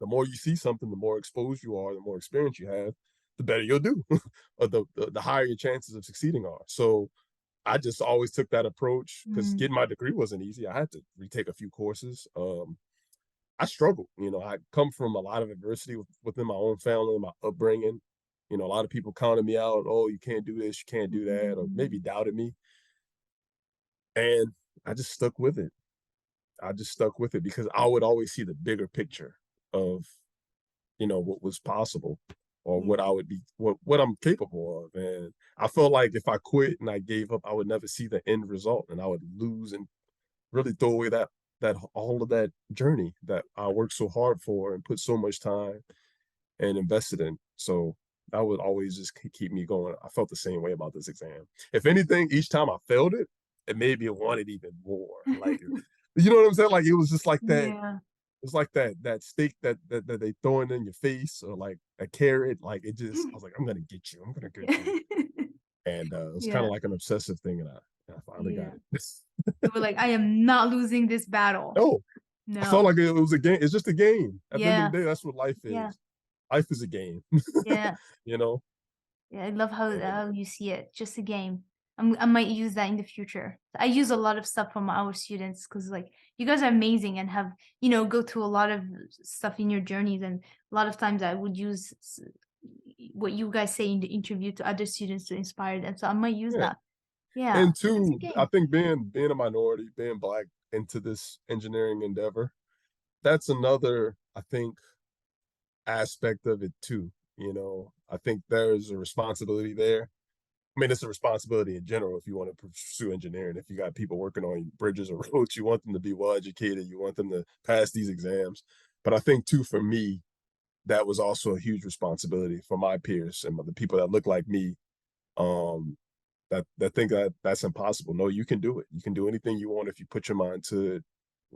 the more you see something, the more exposed you are, the more experience you have, the better you'll do, or the higher your chances of succeeding are. So I just always took that approach because Mm, getting my degree wasn't easy. I had to retake a few courses. I struggled. I come from a lot of adversity within my own family, my upbringing. A lot of people counted me out. Oh, you can't do this, you can't do that, or maybe mm, doubted me. And I just stuck with it. I just stuck with it because I would always see the bigger picture of, what was possible or yeah. what I would be, what I'm capable of. And I felt like if I quit and I gave up, I would never see the end result and I would lose and really throw away that all of that journey that I worked so hard for and put so much time and invested in. So that would always just keep me going. I felt the same way about this exam. If anything, each time I failed it, it made me want it even more. Like, you know what I'm saying? Like it was just like that. Yeah. It's like that steak that they throwing in your face or like a carrot. Like it just, I was like, I'm gonna get you. I'm gonna get you. And it was kind Yeah. of like an obsessive thing, and I finally got Yeah. it. You were like, I am not losing this battle. No, I felt No. like it was a game. It's just a game. At the end of Yeah. the day, that's what life Yeah. is. Life is a game. Yeah. you know, Yeah, I love how and you see it. Just a game. I might use that in the future. I use a lot of stuff from our students because like you guys are amazing and have go through a lot of stuff in your journeys, and a lot of times I would use what you guys say in the interview to other students to inspire them. So I might use yeah. that. Yeah, And it's a two, I game. think being a minority, being black into this engineering endeavor, that's another, I think, aspect of it too. I think there's a responsibility there. I mean, it's a responsibility in general if you want to pursue engineering. If you got people working on bridges or roads, you want them to be well educated, you want them to pass these exams. But I think too, for me, that was also a huge responsibility for my peers and the people that look like me. Um, that think that that's impossible. No, you can do it. You can do anything you want if you put your mind to it,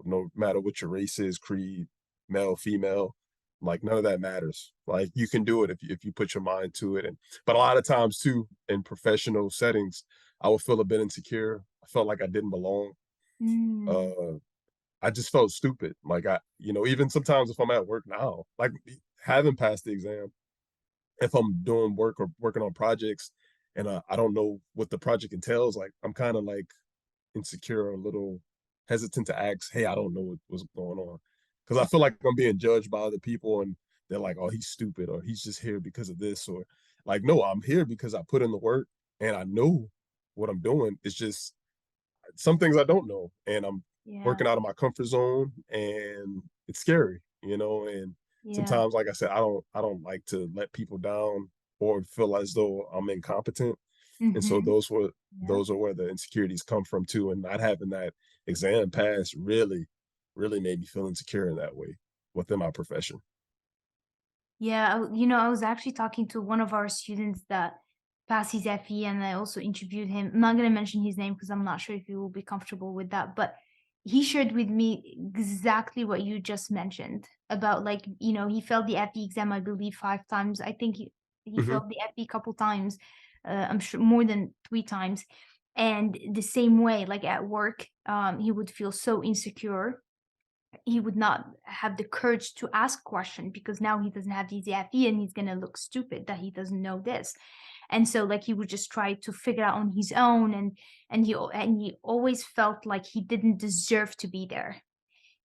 no matter what your race is, creed, male, female. Like none of that matters. Like you can do it if you put your mind to it. But a lot of times too, in professional settings, I would feel a bit insecure. I felt like I didn't belong. Mm, Uh, I just felt stupid. Like even sometimes if I'm at work now, like having passed the exam, if I'm doing work or working on projects and I don't know what the project entails, like I'm kind of like insecure, a little hesitant to ask, hey, I don't know what's going on. Because I feel like I'm being judged by other people and they're like, oh, he's stupid or he's just here because of this. Or like, no, I'm here because I put in the work and I know what I'm doing. It's just some things I don't know. And I'm yeah, working out of my comfort zone and it's scary, and yeah. sometimes, like I said, I don't like to let people down or feel as though I'm incompetent. And so Mm-hmm. Yeah. those are where the insecurities come from too. And not having that exam pass really made me feel insecure in that way within my profession. Yeah, I was actually talking to one of our students that passed his FE, and I also interviewed him. I'm not going to mention his name because I'm not sure if he will be comfortable with that, but he shared with me exactly what you just mentioned about like, he failed the FE exam, I believe, 5 times. I think he Hmm. failed the FE couple times. I'm sure more than 3 times. And the same way, like at work, he would feel so insecure. He would not have the courage to ask question because now he doesn't have the ZFE and he's gonna look stupid that he doesn't know this. And so like he would just try to figure out on his own, and he always felt like he didn't deserve to be there.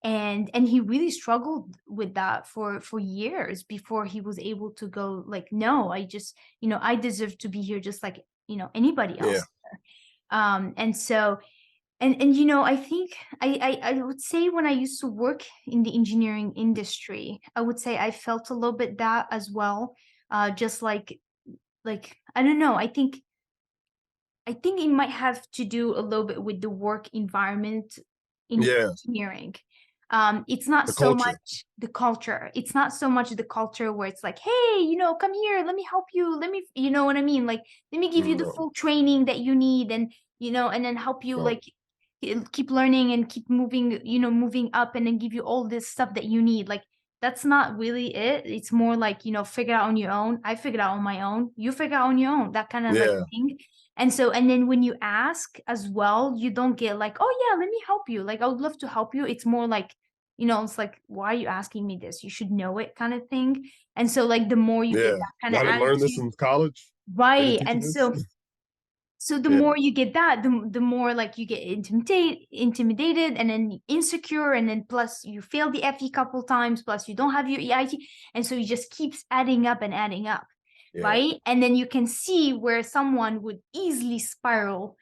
And he really struggled with that for years before he was able to go like, no, I just, I deserve to be here just like, anybody Yeah. else. And so I think I would say when I used to work in the engineering industry, I would say I felt a little bit that as well. Just like I don't know. I think it might have to do a little bit with the work environment in Yeah. engineering. It's not The so culture. much the culture. It's not so much the culture where it's like, hey, come here, let me help you. Let me, you know what I mean? Like, let me give you the No, full training that you need, and then help you no. like keep learning and keep moving, moving up, and then give you all this stuff that you need. Like, that's not really it. It's more like, figure out on your own. I figured out on my own. You figure out on your own. That kind of like Yeah. thing. And then when you ask as well, you don't get like, oh yeah, let me help you. Like, I would love to help you. It's more like, it's like, why are you asking me this? You should know it kind of thing. And so like the more you get Yeah. that kind of Y'all didn't learn this attitude, in college? They didn't right? teach you And this? so the Yeah. more you get that, the more like you get intimidated and then insecure, and then plus you fail the FE couple times, plus you don't have your EIT, and so it just keeps adding up and adding up, Yeah. right? And then you can see where someone would easily spiral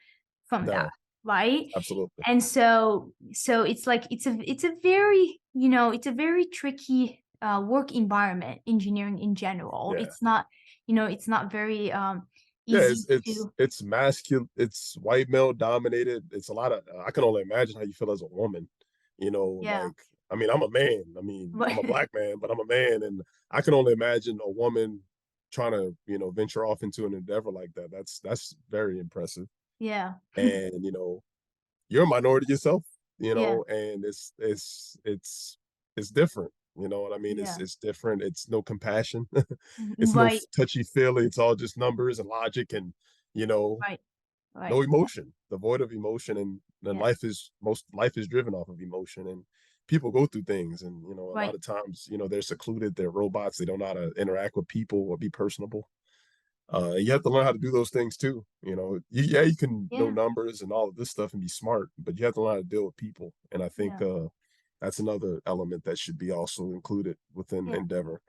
from that, No, right? absolutely. And so it's like it's a very, it's a very tricky work environment, engineering in general. Yeah. It's not very Yeah, easy to. it's masculine, it's white male dominated. It's a lot of I can only imagine how you feel as a woman, Yeah. like I mean, I'm a man. I mean, I'm a Right. black man, but I'm a man and I can only imagine a woman trying to, venture off into an endeavor like that. That's very impressive. Yeah. And, you're a minority yourself, Yeah. and it's different. You know what I mean? It's Yeah. it's different. It's no compassion. It's no Right. touchy feely. It's all just numbers and logic and you know Right. no Right. emotion, devoid of emotion. And then Yeah. life is driven off of emotion. And people go through things, and a lot Right. of times they're secluded. They're robots. They don't know how to interact with people or be personable. You have to learn how to do those things too. Yeah, you can know Yeah. numbers and all of this stuff and be smart, but you have to learn how to deal with people. And I think Yeah. that's another element that should be also included within Yeah. Endeavor,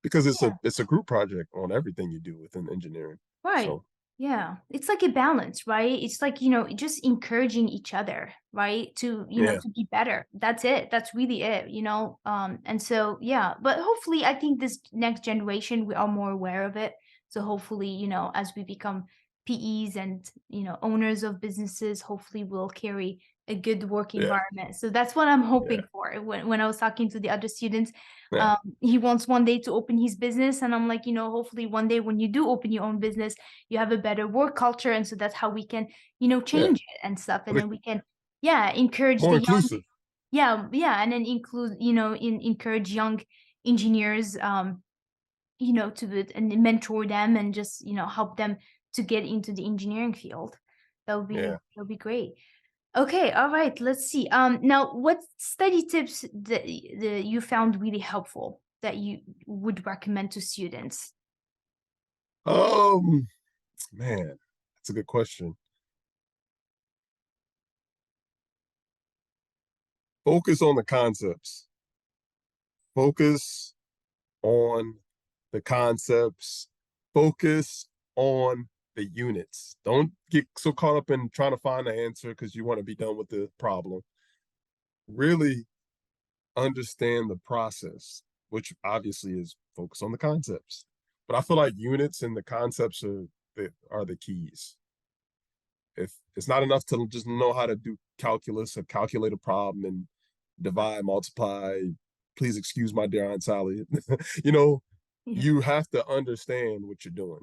because it's a Yeah. it's a group project on everything you do within engineering. Right. So Yeah. It's like a balance, right? It's like, just encouraging each other, right? To, yeah, to be better. That's it. That's really it. And so, yeah, but hopefully I think this next generation, we are more aware of it. So hopefully, as we become PEs and, owners of businesses, hopefully we'll carry a good work yeah, environment. So that's what I'm yeah, hoping for. When I was talking to the other students, yeah, he wants one day to open his business, and I'm like, hopefully one day when you do open your own business, you have a better work culture, and so that's how we can, yeah. change it and stuff, and But then we can, yeah, encourage more the young, inclusive. yeah, and then include, encourage young engineers, and mentor them, and just, help them to get into the engineering field. Yeah. That would be great. Okay, all right, let's see. Now, what study tips that you found really helpful that you would recommend to students? Um, Man, that's a good question. Focus on the concepts. Focus on the concepts. Focus on the units. Don't get so caught up in trying to find the answer because you want to be done with the problem. Really understand the process, which obviously is focus on the concepts. But I feel like units and the concepts are the keys. If it's not enough to just know how to do calculus or calculate a problem and divide, multiply, please excuse my dear Aunt Sally. you know, Yeah, you have to understand what you're doing.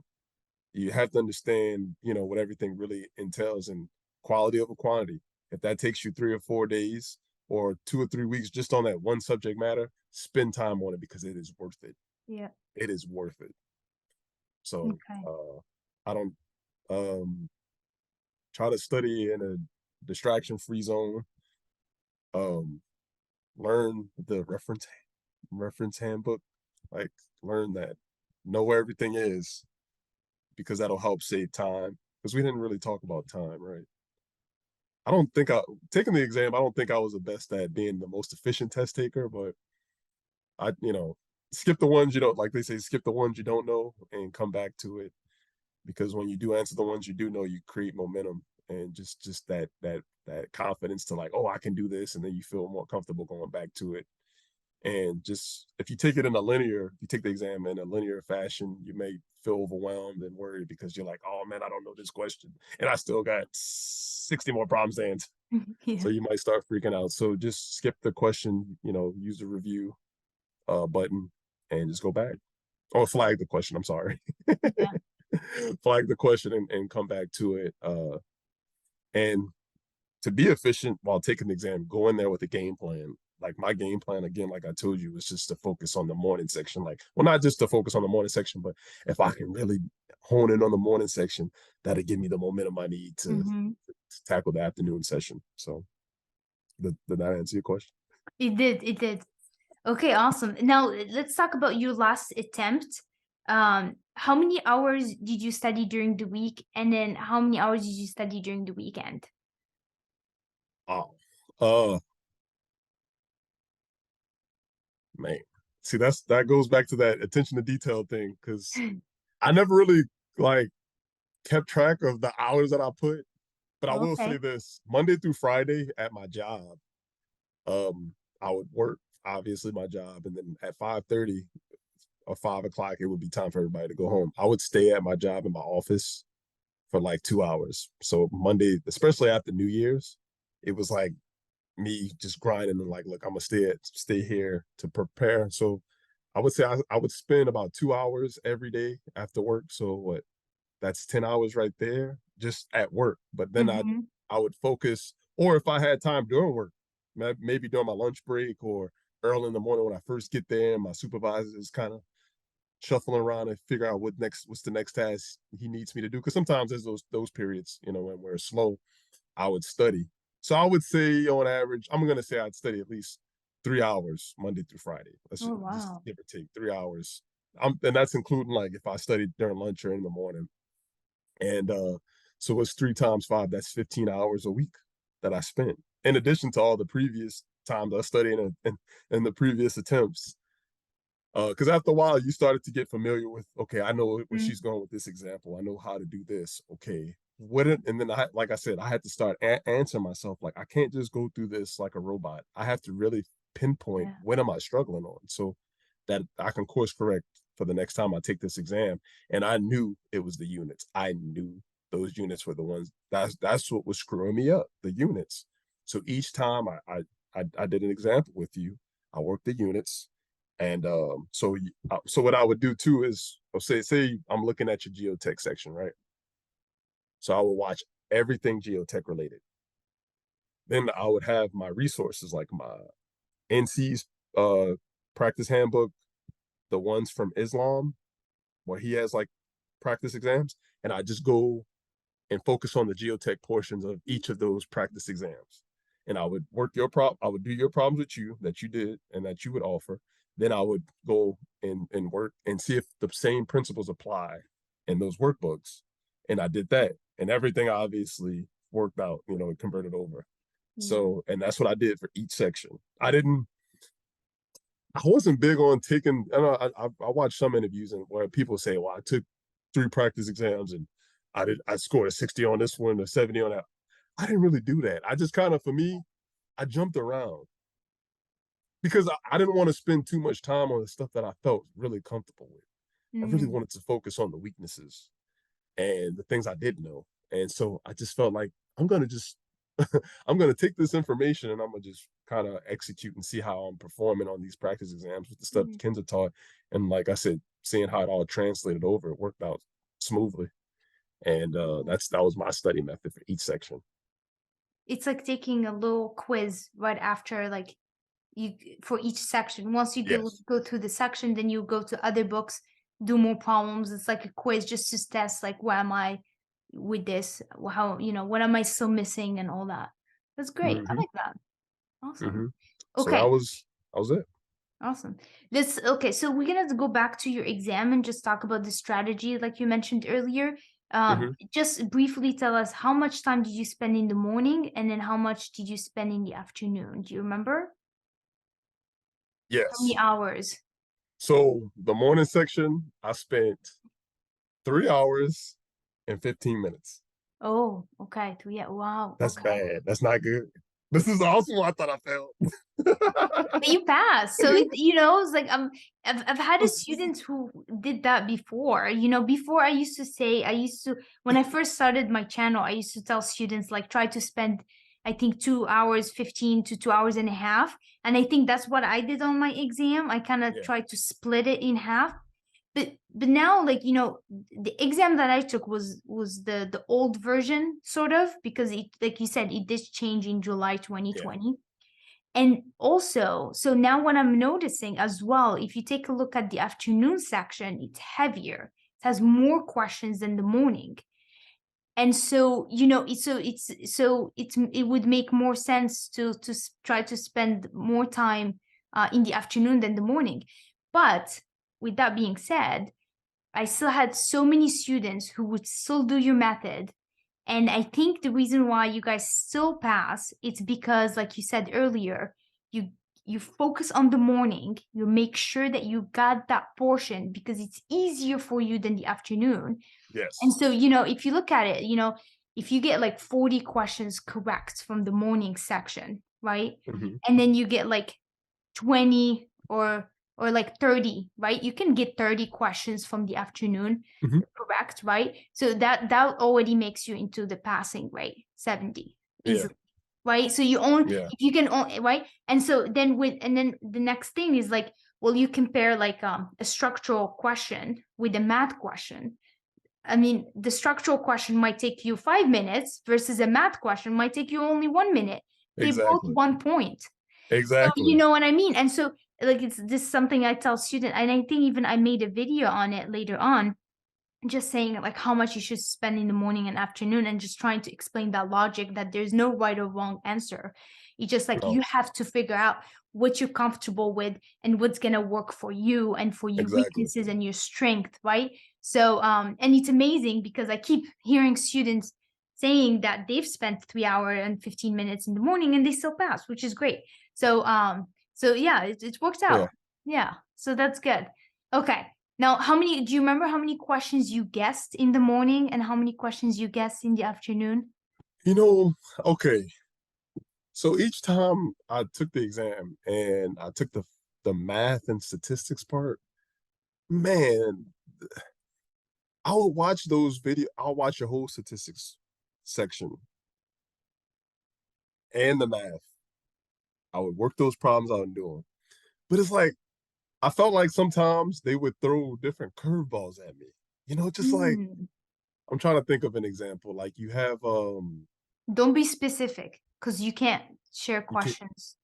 You have to understand, what everything really entails and quality over quantity. If that takes you 3 or 4 days or 2 or 3 weeks just on that one subject matter, spend time on it because it is worth it. yeah. It is worth it. So Okay. I don't try to study in a distraction-free zone. Um, Learn the reference handbook, like learn that, know where everything is, because that'll help save time. Because we didn't really talk about time, right? I don't think I taking the exam. I don't think I was the best at being the most efficient test taker, but skip the ones you don't like. They say skip the ones you don't know and come back to it, because when you do answer the ones you do know, you create momentum and just that confidence to like, oh, I can do this, and then you feel more comfortable going back to it. And just if you take it in a linear, you take the exam in a linear fashion, you may feel overwhelmed and worried because you're like, oh man, I don't know this question, and I still got 60 more problems to answer. So Yeah. you might start freaking out. So just skip the question, use the review button and just go back. Or flag the question. I'm sorry. Yeah. Flag the question and come back to it. And to be efficient while taking the exam, go in there with a game plan. Like my game plan, again, like I told you, was just to focus on the morning section. Like, well, not just to focus on the morning section, but if I can really hone in on the morning section, that'll give me the momentum I need to Hmm. tackle the afternoon session. So, did that answer your question? It did. It did. Okay, awesome. Now let's talk about your last attempt. How many hours did you study during the week, and then how many hours did you study during the weekend? Oh, uh, man. See, that goes back to that attention to detail thing because I never really like kept track of the hours that I put. But I will say Okay. this: Monday through Friday at my job, um, I would work obviously my job, and then at 5:30 or 5 o'clock, it would be time for everybody to go home. I would stay at my job in my office for like 2 hours. So Monday, especially after New Year's, it was like me just grinding and like, look, I'm gonna stay here to prepare. So I would say I would spend about 2 hours every day after work. So what? That's 10 hours right there just at work. But then Mm-hmm. I would focus, or if I had time during work, maybe during my lunch break or early in the morning when I first get there, and my supervisor is kind of shuffling around and figure out what's the next task he needs me to do. Because sometimes there's those periods, when we're slow, I would study. So I would say on average, I'm gonna say I'd study at least 3 hours Monday through Friday. Let's Oh, just wow. give or take 3 hours. And that's including like if I studied during lunch or in the morning. And so it's 3 times 5, that's 15 hours a week that I spent. In addition to all the previous times I studied in the previous attempts. Because after a while, you started to get familiar with, okay, I know where Mm, she's going with this example. I know how to do this. Okay, and then like I said, I had to start answering myself like I can't just go through this like a robot. I have to really pinpoint yeah. what am I struggling on, so that I can course correct for the next time I take this exam. And I knew it was the units. I knew those units were the ones that's what was screwing me up, the units. So each time I did an example with you, I worked the units, and so what I would do too is, say I'm looking at your geotech section, right? So I would watch everything geotech related. Then I would have my resources like my NC's practice handbook, the ones from Islam where he has like practice exams, and I just go and focus on the geotech portions of each of those practice exams. And I would I would do your problems with you that you did and that you would offer. Then I would go and work and see if the same principles apply in those workbooks. And I did that. And everything obviously worked out, and converted over. Yeah. So, and that's what I did for each section. I wasn't big on taking. I watched some interviews and where people say, "Well, I took 3 practice exams and I scored a 60 on this one, a 70 on that." I didn't really do that. I just kind of, for me, I jumped around because I didn't want to spend too much time on the stuff that I felt really comfortable with. I really Mm, wanted to focus on the weaknesses and the things I didn't know. And so I just felt like I'm gonna just I'm gonna take this information and I'm gonna just kind of execute and see how I'm performing on these practice exams with the stuff mhm. Kenza taught. And like I said, seeing how it all translated over, it worked out smoothly. And that was my study method for each section. It's like taking a little quiz right after, like, you for each section. Once you Yes. go through the section, then you go to other books, do more problems. It's like a quiz just to test, like, where am I with this? How, what am I still missing and all that. That's great. I Hmm. like that. Awesome. Hmm. So Okay. that was it. Awesome. This Okay, so we're gonna go back to your exam and just talk about the strategy like you mentioned earlier. Hmm. Just briefly tell us how much time did you spend in the morning and then how much did you spend in the afternoon? Do you remember? How many Yes. hours? So the morning section, I spent 3 hours and 15 minutes. Oh, okay. Yeah. Wow. That's Okay. bad. That's not good. This is also what I thought I failed. But you passed. So it's like I've had a student who did that before. Before I used to when I first started my channel, I used to tell students like try to spend I think 2 hours 15 to 2 hours and a half. And I think that's what I did on my exam. I kind of Yeah, tried to split it in half. But now, like, the exam that I took was the old version, sort of, because it, like you said, it did change in July yeah, 2020. And also, so now what I'm noticing as well, if you take a look at the afternoon section, it's heavier. It has more questions than the morning. And so, it would make more sense to try to spend more time in the afternoon than the morning. But with that being said, I still had so many students who would still do your method. And I think the reason why you guys still pass, it's because, like you said earlier, you you focus on the morning, you make sure that you got that portion because it's easier for you than the afternoon. And Yes. so, if you look at it, if you get like 40 questions correct from the morning section, right? Hmm. And then you get like 20 or like 30, right? You can get 30 questions from the afternoon Hmm. correct, right? So that already makes you into the passing rate, 70 Yeah. easily, right? So you own Yeah. if you can own, right? And so then the next thing is like, well, you compare like a structural question with a math question. I mean, the structural question might take you 5 minutes versus a math question might take you only 1 minute. They both Exactly. 1 point. So you Exactly. know what I mean? And so like it's this something I tell students, and I think even I made a video on it later on, just saying like how much you should spend in the morning and afternoon, and just trying to explain that logic that there's no right or wrong answer. You just like No. you have to figure out what you're comfortable with and what's gonna work for you and for your Exactly. weaknesses and your strength, right? So and it's amazing because I keep hearing students saying that they've spent 3 hours and 15 minutes in the morning and they still pass, which is great. So yeah, it worked Yeah. out. Yeah, so that's good. Okay. Now, do you remember how many questions you guessed in the morning and how many questions you guessed in the afternoon? You know, okay. So each time I took the exam and I took the math and statistics part, man, I would watch those video. I'll watch your whole statistics section and the math. I would work those problems out and do them. But it's like I felt like sometimes they would throw different curveballs at me. Just like Mm. I'm trying to think of an example. Like Don't be specific because you can't share you can questions.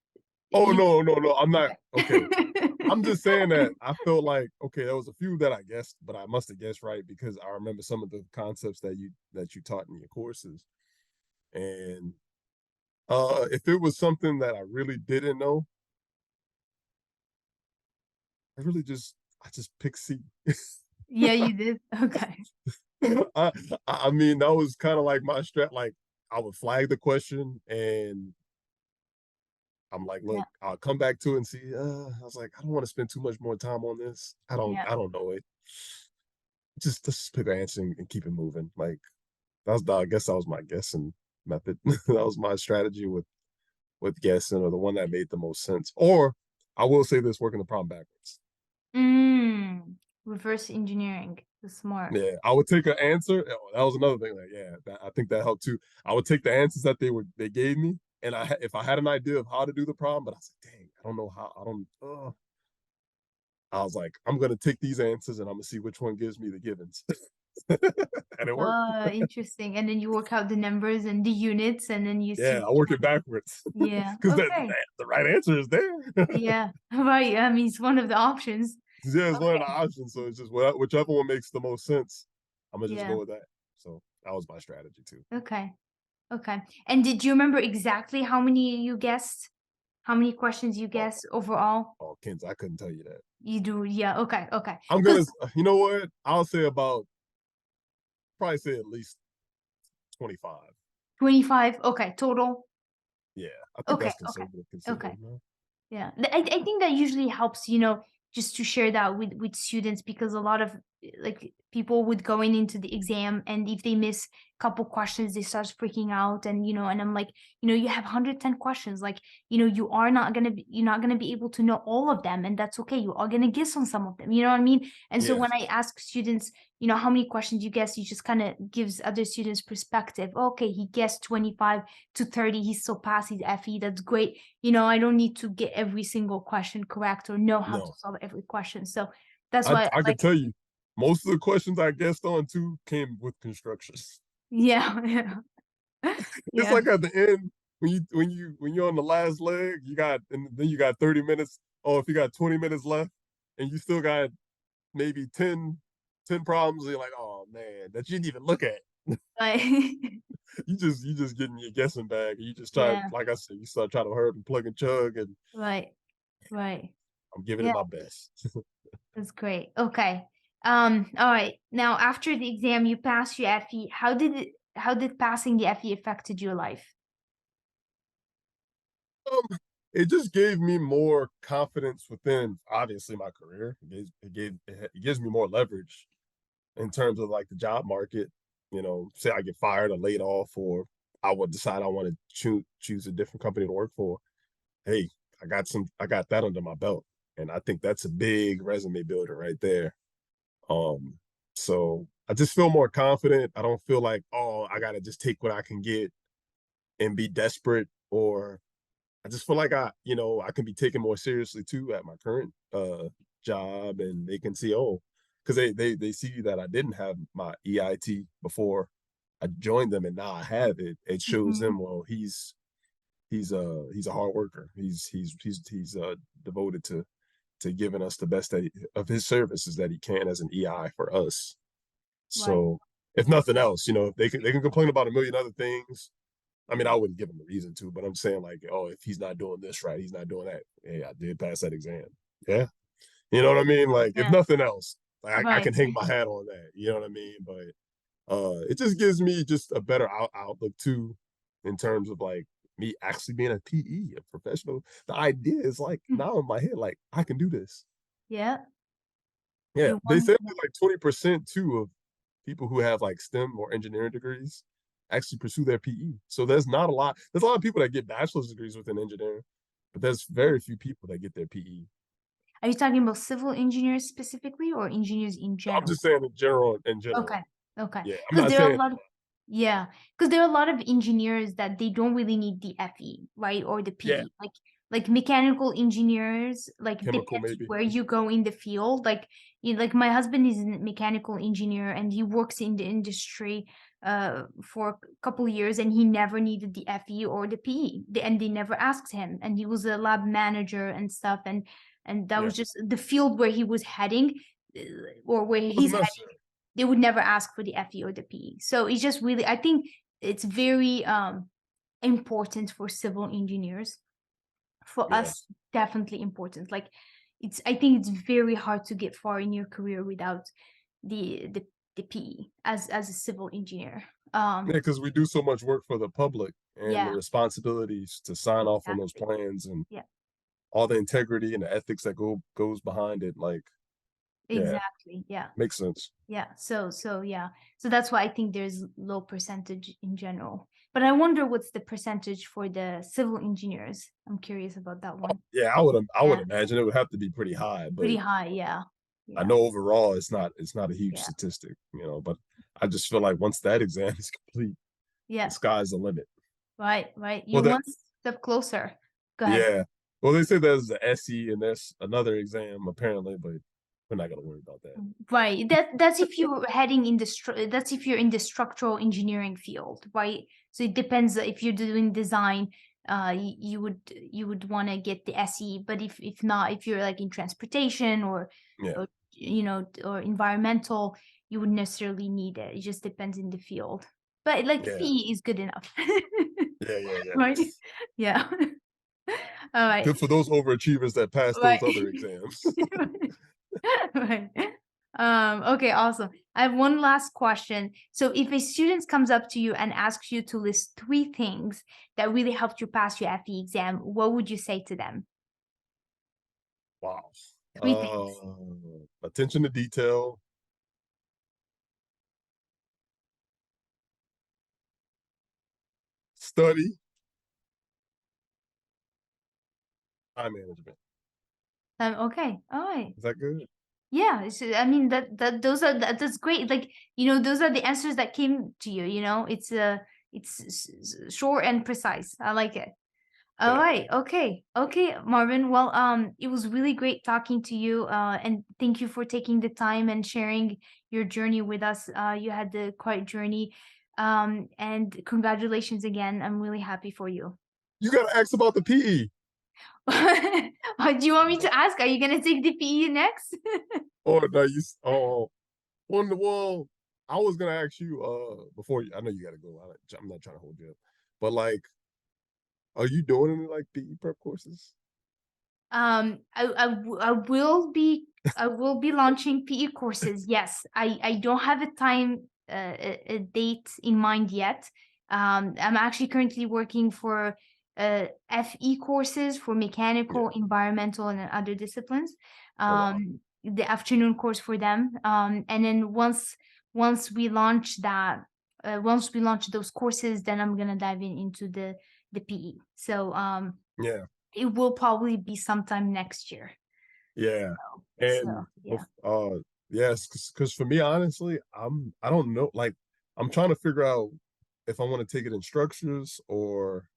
oh You no, no, no, I'm not okay. okay. I'm just saying that I felt like okay, there was a few that I guessed, but I must have guessed right because I remember some of the concepts that you taught in your courses. And if it was something that I really didn't know, I just picked C. Yeah, you did. Okay. I mean, that was kind of like my strat. Like I would flag the question and I'm like, Yeah. look, I'll come back to it and see. I was like, I don't want to spend too much more time on this. I don't, Yeah. I don't know it. Just let's just pick an answer and keep it moving. Like I guess that was my guessing method. That was my strategy with guessing, or the one that made the most sense. Or I will say this: working the problem backwards. Mm. Reverse engineering. The smart. Yeah, I would take an answer. Oh, that was another thing. Like, yeah, I think that helped too. I would take the answers that they gave me, and if I had an idea of how to do the problem, but I was like, dang, I don't know how. I don't. I was like, I'm gonna take these answers and I'm gonna see which one gives me the givens, and it worked. Interesting. And then you work out the numbers and the units, and then you see Yeah, I which work one. it backwards Yeah. because Okay. the right answer is there. Yeah. Right. I mean, it's one of the options. Yeah, it's one of the Okay. options. So it's just whichever one makes the most sense. I'm gonna just Yeah. go with that. So that was my strategy too. Okay. Okay. And did you remember exactly how many you guessed? How many questions you Oh, guessed overall? Kenza, I couldn't tell you that. You do. Yeah. Okay. Okay. I'm Because gonna, you know what? I'll say probably say at least 25. 25. Okay. Total. Yeah, I think Okay. that's Okay. conservative Okay. considering. No? Yeah, I think that usually helps, just to share that with students, because a lot of like people would going into the exam, and if they miss a couple questions, they start freaking out, and I'm like, you have 110 questions, like, you're not gonna be able to know all of them, and that's okay. You are gonna guess on some of them, you know what I mean? And so Yeah, when I ask students, how many questions you guess, you just kind of gives other students perspective. Okay, he guessed 25 to 30, he still passed his FE. That's great. I don't need to get every single question correct or know how to no, solve every question. So that's I why I I like, could tell you most of the questions I guessed on too came with construction. yeah, yeah, It's yeah, like at the end when you're on the last leg, and then you got 30 minutes. Oh, if you got 20 minutes left, and you still got maybe ten problems, and you're like, oh man, that you didn't even look at. Like, You just get in your guessing bag and you just try, yeah, like I said, you start trying to hurry up and plug and chug, and right, right. I'm giving it Yeah, my best. that's great. Okay. All right. Now, after the exam, you passed your FE. How did passing the FE affected your life? It just gave me more confidence within obviously my career. It gives me more leverage in terms of like the job market. You know, say I get fired or laid off, or I would decide I want to choose a different company to work for. Hey, I got that under my belt, and I think that's a big resume builder right there. Um, so I just feel more confident. I don't feel like, oh, I gotta just take what I can get and be desperate, or I just feel like I can be taken more seriously too at my current job, and they can see, oh, because they see that I didn't have my EIT before I joined them, and now I have it. It shows Mm-hmm. them, well, he's a hard worker. He's devoted to giving us the best of his services that he can as an EI for us. Right. So if nothing else, they can complain about a million other things. I mean, I wouldn't give him a reason to, but I'm saying like, oh, if he's not doing this right, he's not doing that. Hey, I did pass that exam. Yeah. You know what I mean? Like, if Yeah. nothing else, like I Right. can hang my hat on that. You know what I mean? But it just gives me just a better outlook too, in terms of like me actually being a PE, a professional. The idea is like now in my head, like I can do this. Yeah. Yeah. You They want. said like 20% too of people who have like STEM or engineering degrees actually pursue their PE. So there's not a lot. There's a lot of people that get bachelor's degrees within engineering, but there's very few people that get their PE. Are you talking about civil engineers specifically or engineers in I'm general? just saying in general. In general, Okay. Okay. yeah. I'm Because not there are a saying lot of, yeah, because there are a lot of engineers that they don't really need the FE, right? Or the yeah, PE. Like mechanical engineers, like chemical depends maybe. where you go in the field. Like my husband is a mechanical engineer and he works in the industry for a couple years and he never needed the FE or the PE. And they never asked him. And he was a lab manager and stuff. And that Yeah, was just the field where he was heading uh, or where it he's wasn't heading. necessary. They would never ask for the FE or the PE. So it's just really, I think it's very important for civil engineers. For Yeah, us, definitely important. Like I think it's very hard to get far in your career without the the, the PE as a civil engineer. yeah, because we do so much work for the public, and the Yeah, responsibilities to sign off on those exactly. plans, and Yeah, all the integrity and the ethics that goes behind it. Like, yeah, exactly. Yeah. makes sense. Yeah. So yeah. So that's why I think there's low percentage in general. But I wonder what's the percentage for the civil engineers. I'm curious about that one. Yeah, I would Yeah. imagine it would have to be pretty high, Pretty but high. Yeah. I Yeah. know overall it's not a huge Yeah. statistic, but I just feel like once that exam is complete, the Yeah. sky's the limit. Right. Right. Well, You're one step closer. Go ahead. yeah. Well, they say there's the SE and there's another exam apparently, but we're not gonna worry about that. Right. That's if you're heading in the that's if you're in the structural engineering field, right? So it depends if you're doing design, you would want to get the SE, but if not, if you're like in transportation Yeah, or environmental, you wouldn't necessarily need it. It just depends in the field. But like yeah, PE is good enough. yeah. Right? Yeah. All right. Good for those overachievers that pass those Right. other exams. Right. Okay, awesome. I have one last question. So if a student comes up to you and asks you to list three things that really helped you pass your FE exam, what would you say to them? Wow. Three things. Attention to detail, study, time management. Okay. All right. Is that good? Yeah, I mean that's great. Like, those are the answers that came to you, it's short and precise. I like it. All Yeah. right. Okay. Okay, Marvin. Well, it was really great talking to you. And thank you for taking the time and sharing your journey with us. You had the quite journey. And congratulations again. I'm really happy for you. You gotta ask about the PE. Do you want me to ask? Are you gonna take the PE next? Or no, on the wall. I was gonna ask you before I know you gotta go. I'm not trying to hold you up, but like, are you doing any like PE prep courses? I will be launching PE courses. Yes, I don't have a time a date in mind yet. I'm actually currently working for FE courses for Yeah. mechanical, environmental, and other disciplines. Oh wow. The afternoon course for them. And then once we launch that, once we launch those courses, then I'm gonna dive into the PE. So Yeah. it will probably be sometime next year. Yeah. So And yeah. yes, because for me, honestly, I don't know. Like, I'm trying to figure out if I want to take it in structures or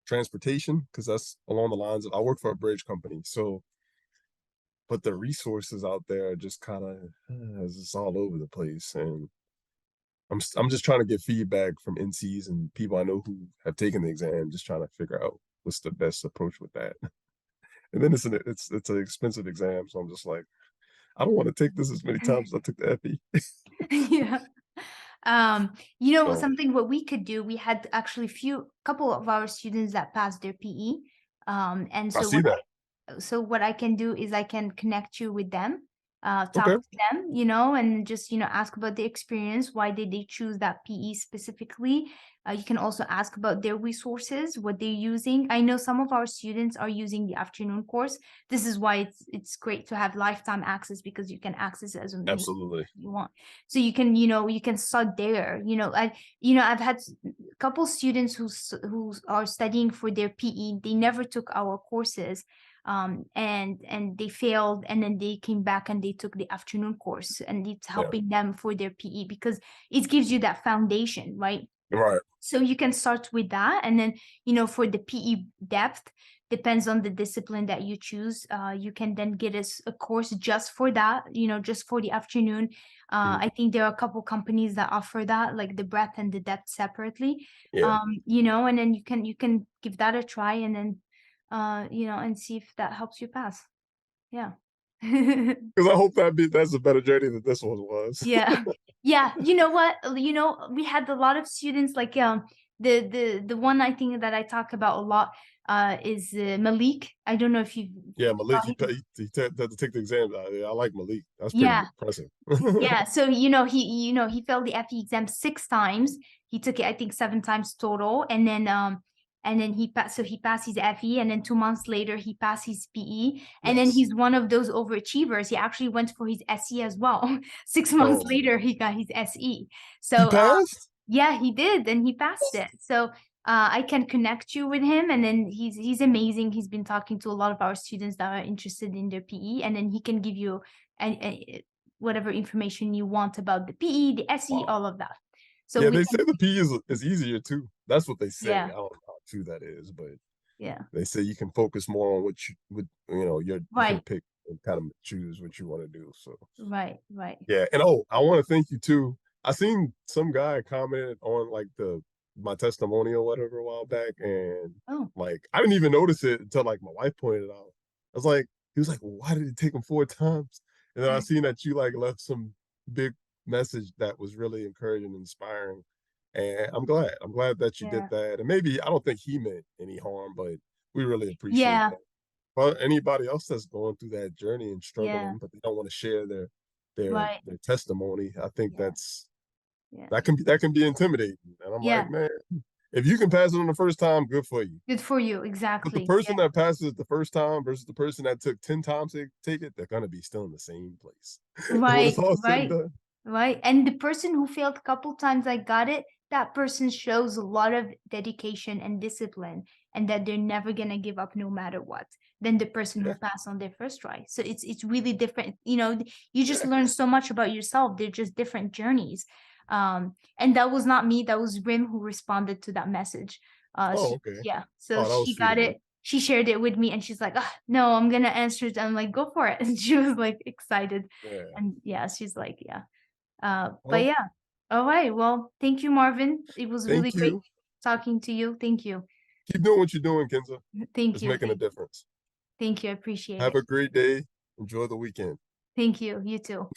transportation, because that's along the lines of I work for a bridge company. So, but the resources out there are just kind of it's all over the place, and I'm just trying to get feedback from NCs and people I know who have taken the exam, just trying to figure out what's the best approach with that. And then it's an expensive exam, so I'm just like, I don't want to take this as many times as I took the FE. Yeah. So Something what we could do, we had actually couple of our students that passed their PE. And I see that. so what I can do is I can connect you with them, talk Okay. to them, and just, ask about the experience. Why did they choose that PE specifically? You can also ask about their resources, what they're using. I know some of our students are using the afternoon course. This is why it's great to have lifetime access, because you can access as many Absolutely. you want. So you can start there. I've had a couple students who are studying for their PE. They never took our courses, and they failed, and then they came back and they took the afternoon course, and it's Yeah. helping them for their PE because it gives you that foundation, right? Right. So you can start with that, and then for the PE depth, depends on the discipline that you choose. You can then get a course just for that, just for the afternoon. Mhm. I think there are a couple companies that offer that, like the breadth and the depth separately. Yeah. And then you can give that a try, and then and see if that helps you pass. Yeah. Because I hope that's a better journey than this one was. Yeah. Yeah, you know what? We had a lot of students like the one I think that I talk about a lot is Malik. I don't know if you Yeah, saw Malik, his. he had to take the exam. I like Malik. That's pretty Yeah. impressive. Yeah, so he failed the FE exam 6 times. He took it, I think, 7 times total, and then he passed. So he passed his FE, and then 2 months later he passed his PE, and then Yes. he's one of those overachievers. He actually went for his SE as well. 6 months Oh, later he got his SE. he So passed? yeah, he did, and he passed it. So I can connect you with him, and then he's amazing. He's been talking to a lot of our students that are interested in their PE, and then he can give you whatever information you want about the PE, the SE, Wow. all of that. So Yeah, we they say can, the P is easier too. That's what they say. I yeah, don't know how true that is, but yeah, they say you can focus more on you can right, pick and kind of choose what you want to do. So right, right. yeah, and oh, I want to thank you too. I seen some guy commented on like the my testimonial whatever a while back, and Oh, like I didn't even notice it until like my wife pointed it out. I was like, he was like, well, why did it take him 4 times? And then I seen that you like left some big message that was really encouraging and inspiring. And I'm glad. I'm glad that you did yeah, that. And maybe I don't think he meant any harm, but we really appreciate yeah, that. Well, anybody else that's going through that journey and yeah, struggling, but they don't want to share right, their testimony, I think yeah, yeah, that can be intimidating. And I'm like, yeah. man, if you can pass it on the first time, good for you. Good for you, But the exactly. person that passes it the first time versus the person that took 10 times to take it, they're gonna be still in the same place. When it's Right, all said and right, done. right. And the person who failed a couple times, I got it, that person shows a lot of dedication and discipline, and that they're never gonna give up no matter what, than the person who Yeah, passed on their first try. So it's really different. You just yeah. learn so much about yourself. They're just different journeys. And that was not me, that was Rim who responded to that message. Oh, okay. Yeah. So Oh, that was she sweet got of her. it. She shared it with me, and she's like, "Ah, no, I'm gonna answer it." I'm like, "Go for it." And she was like excited. Yeah. And yeah, she's like, yeah. But Well, yeah. All right. Well, thank you, Marvin. It was really thank great you. talking to you. Thank you. Keep doing what you're doing, Kenza. Thank It's you. making a difference. Thank you. I appreciate Have it. a great day. Enjoy the weekend. Thank you. You too.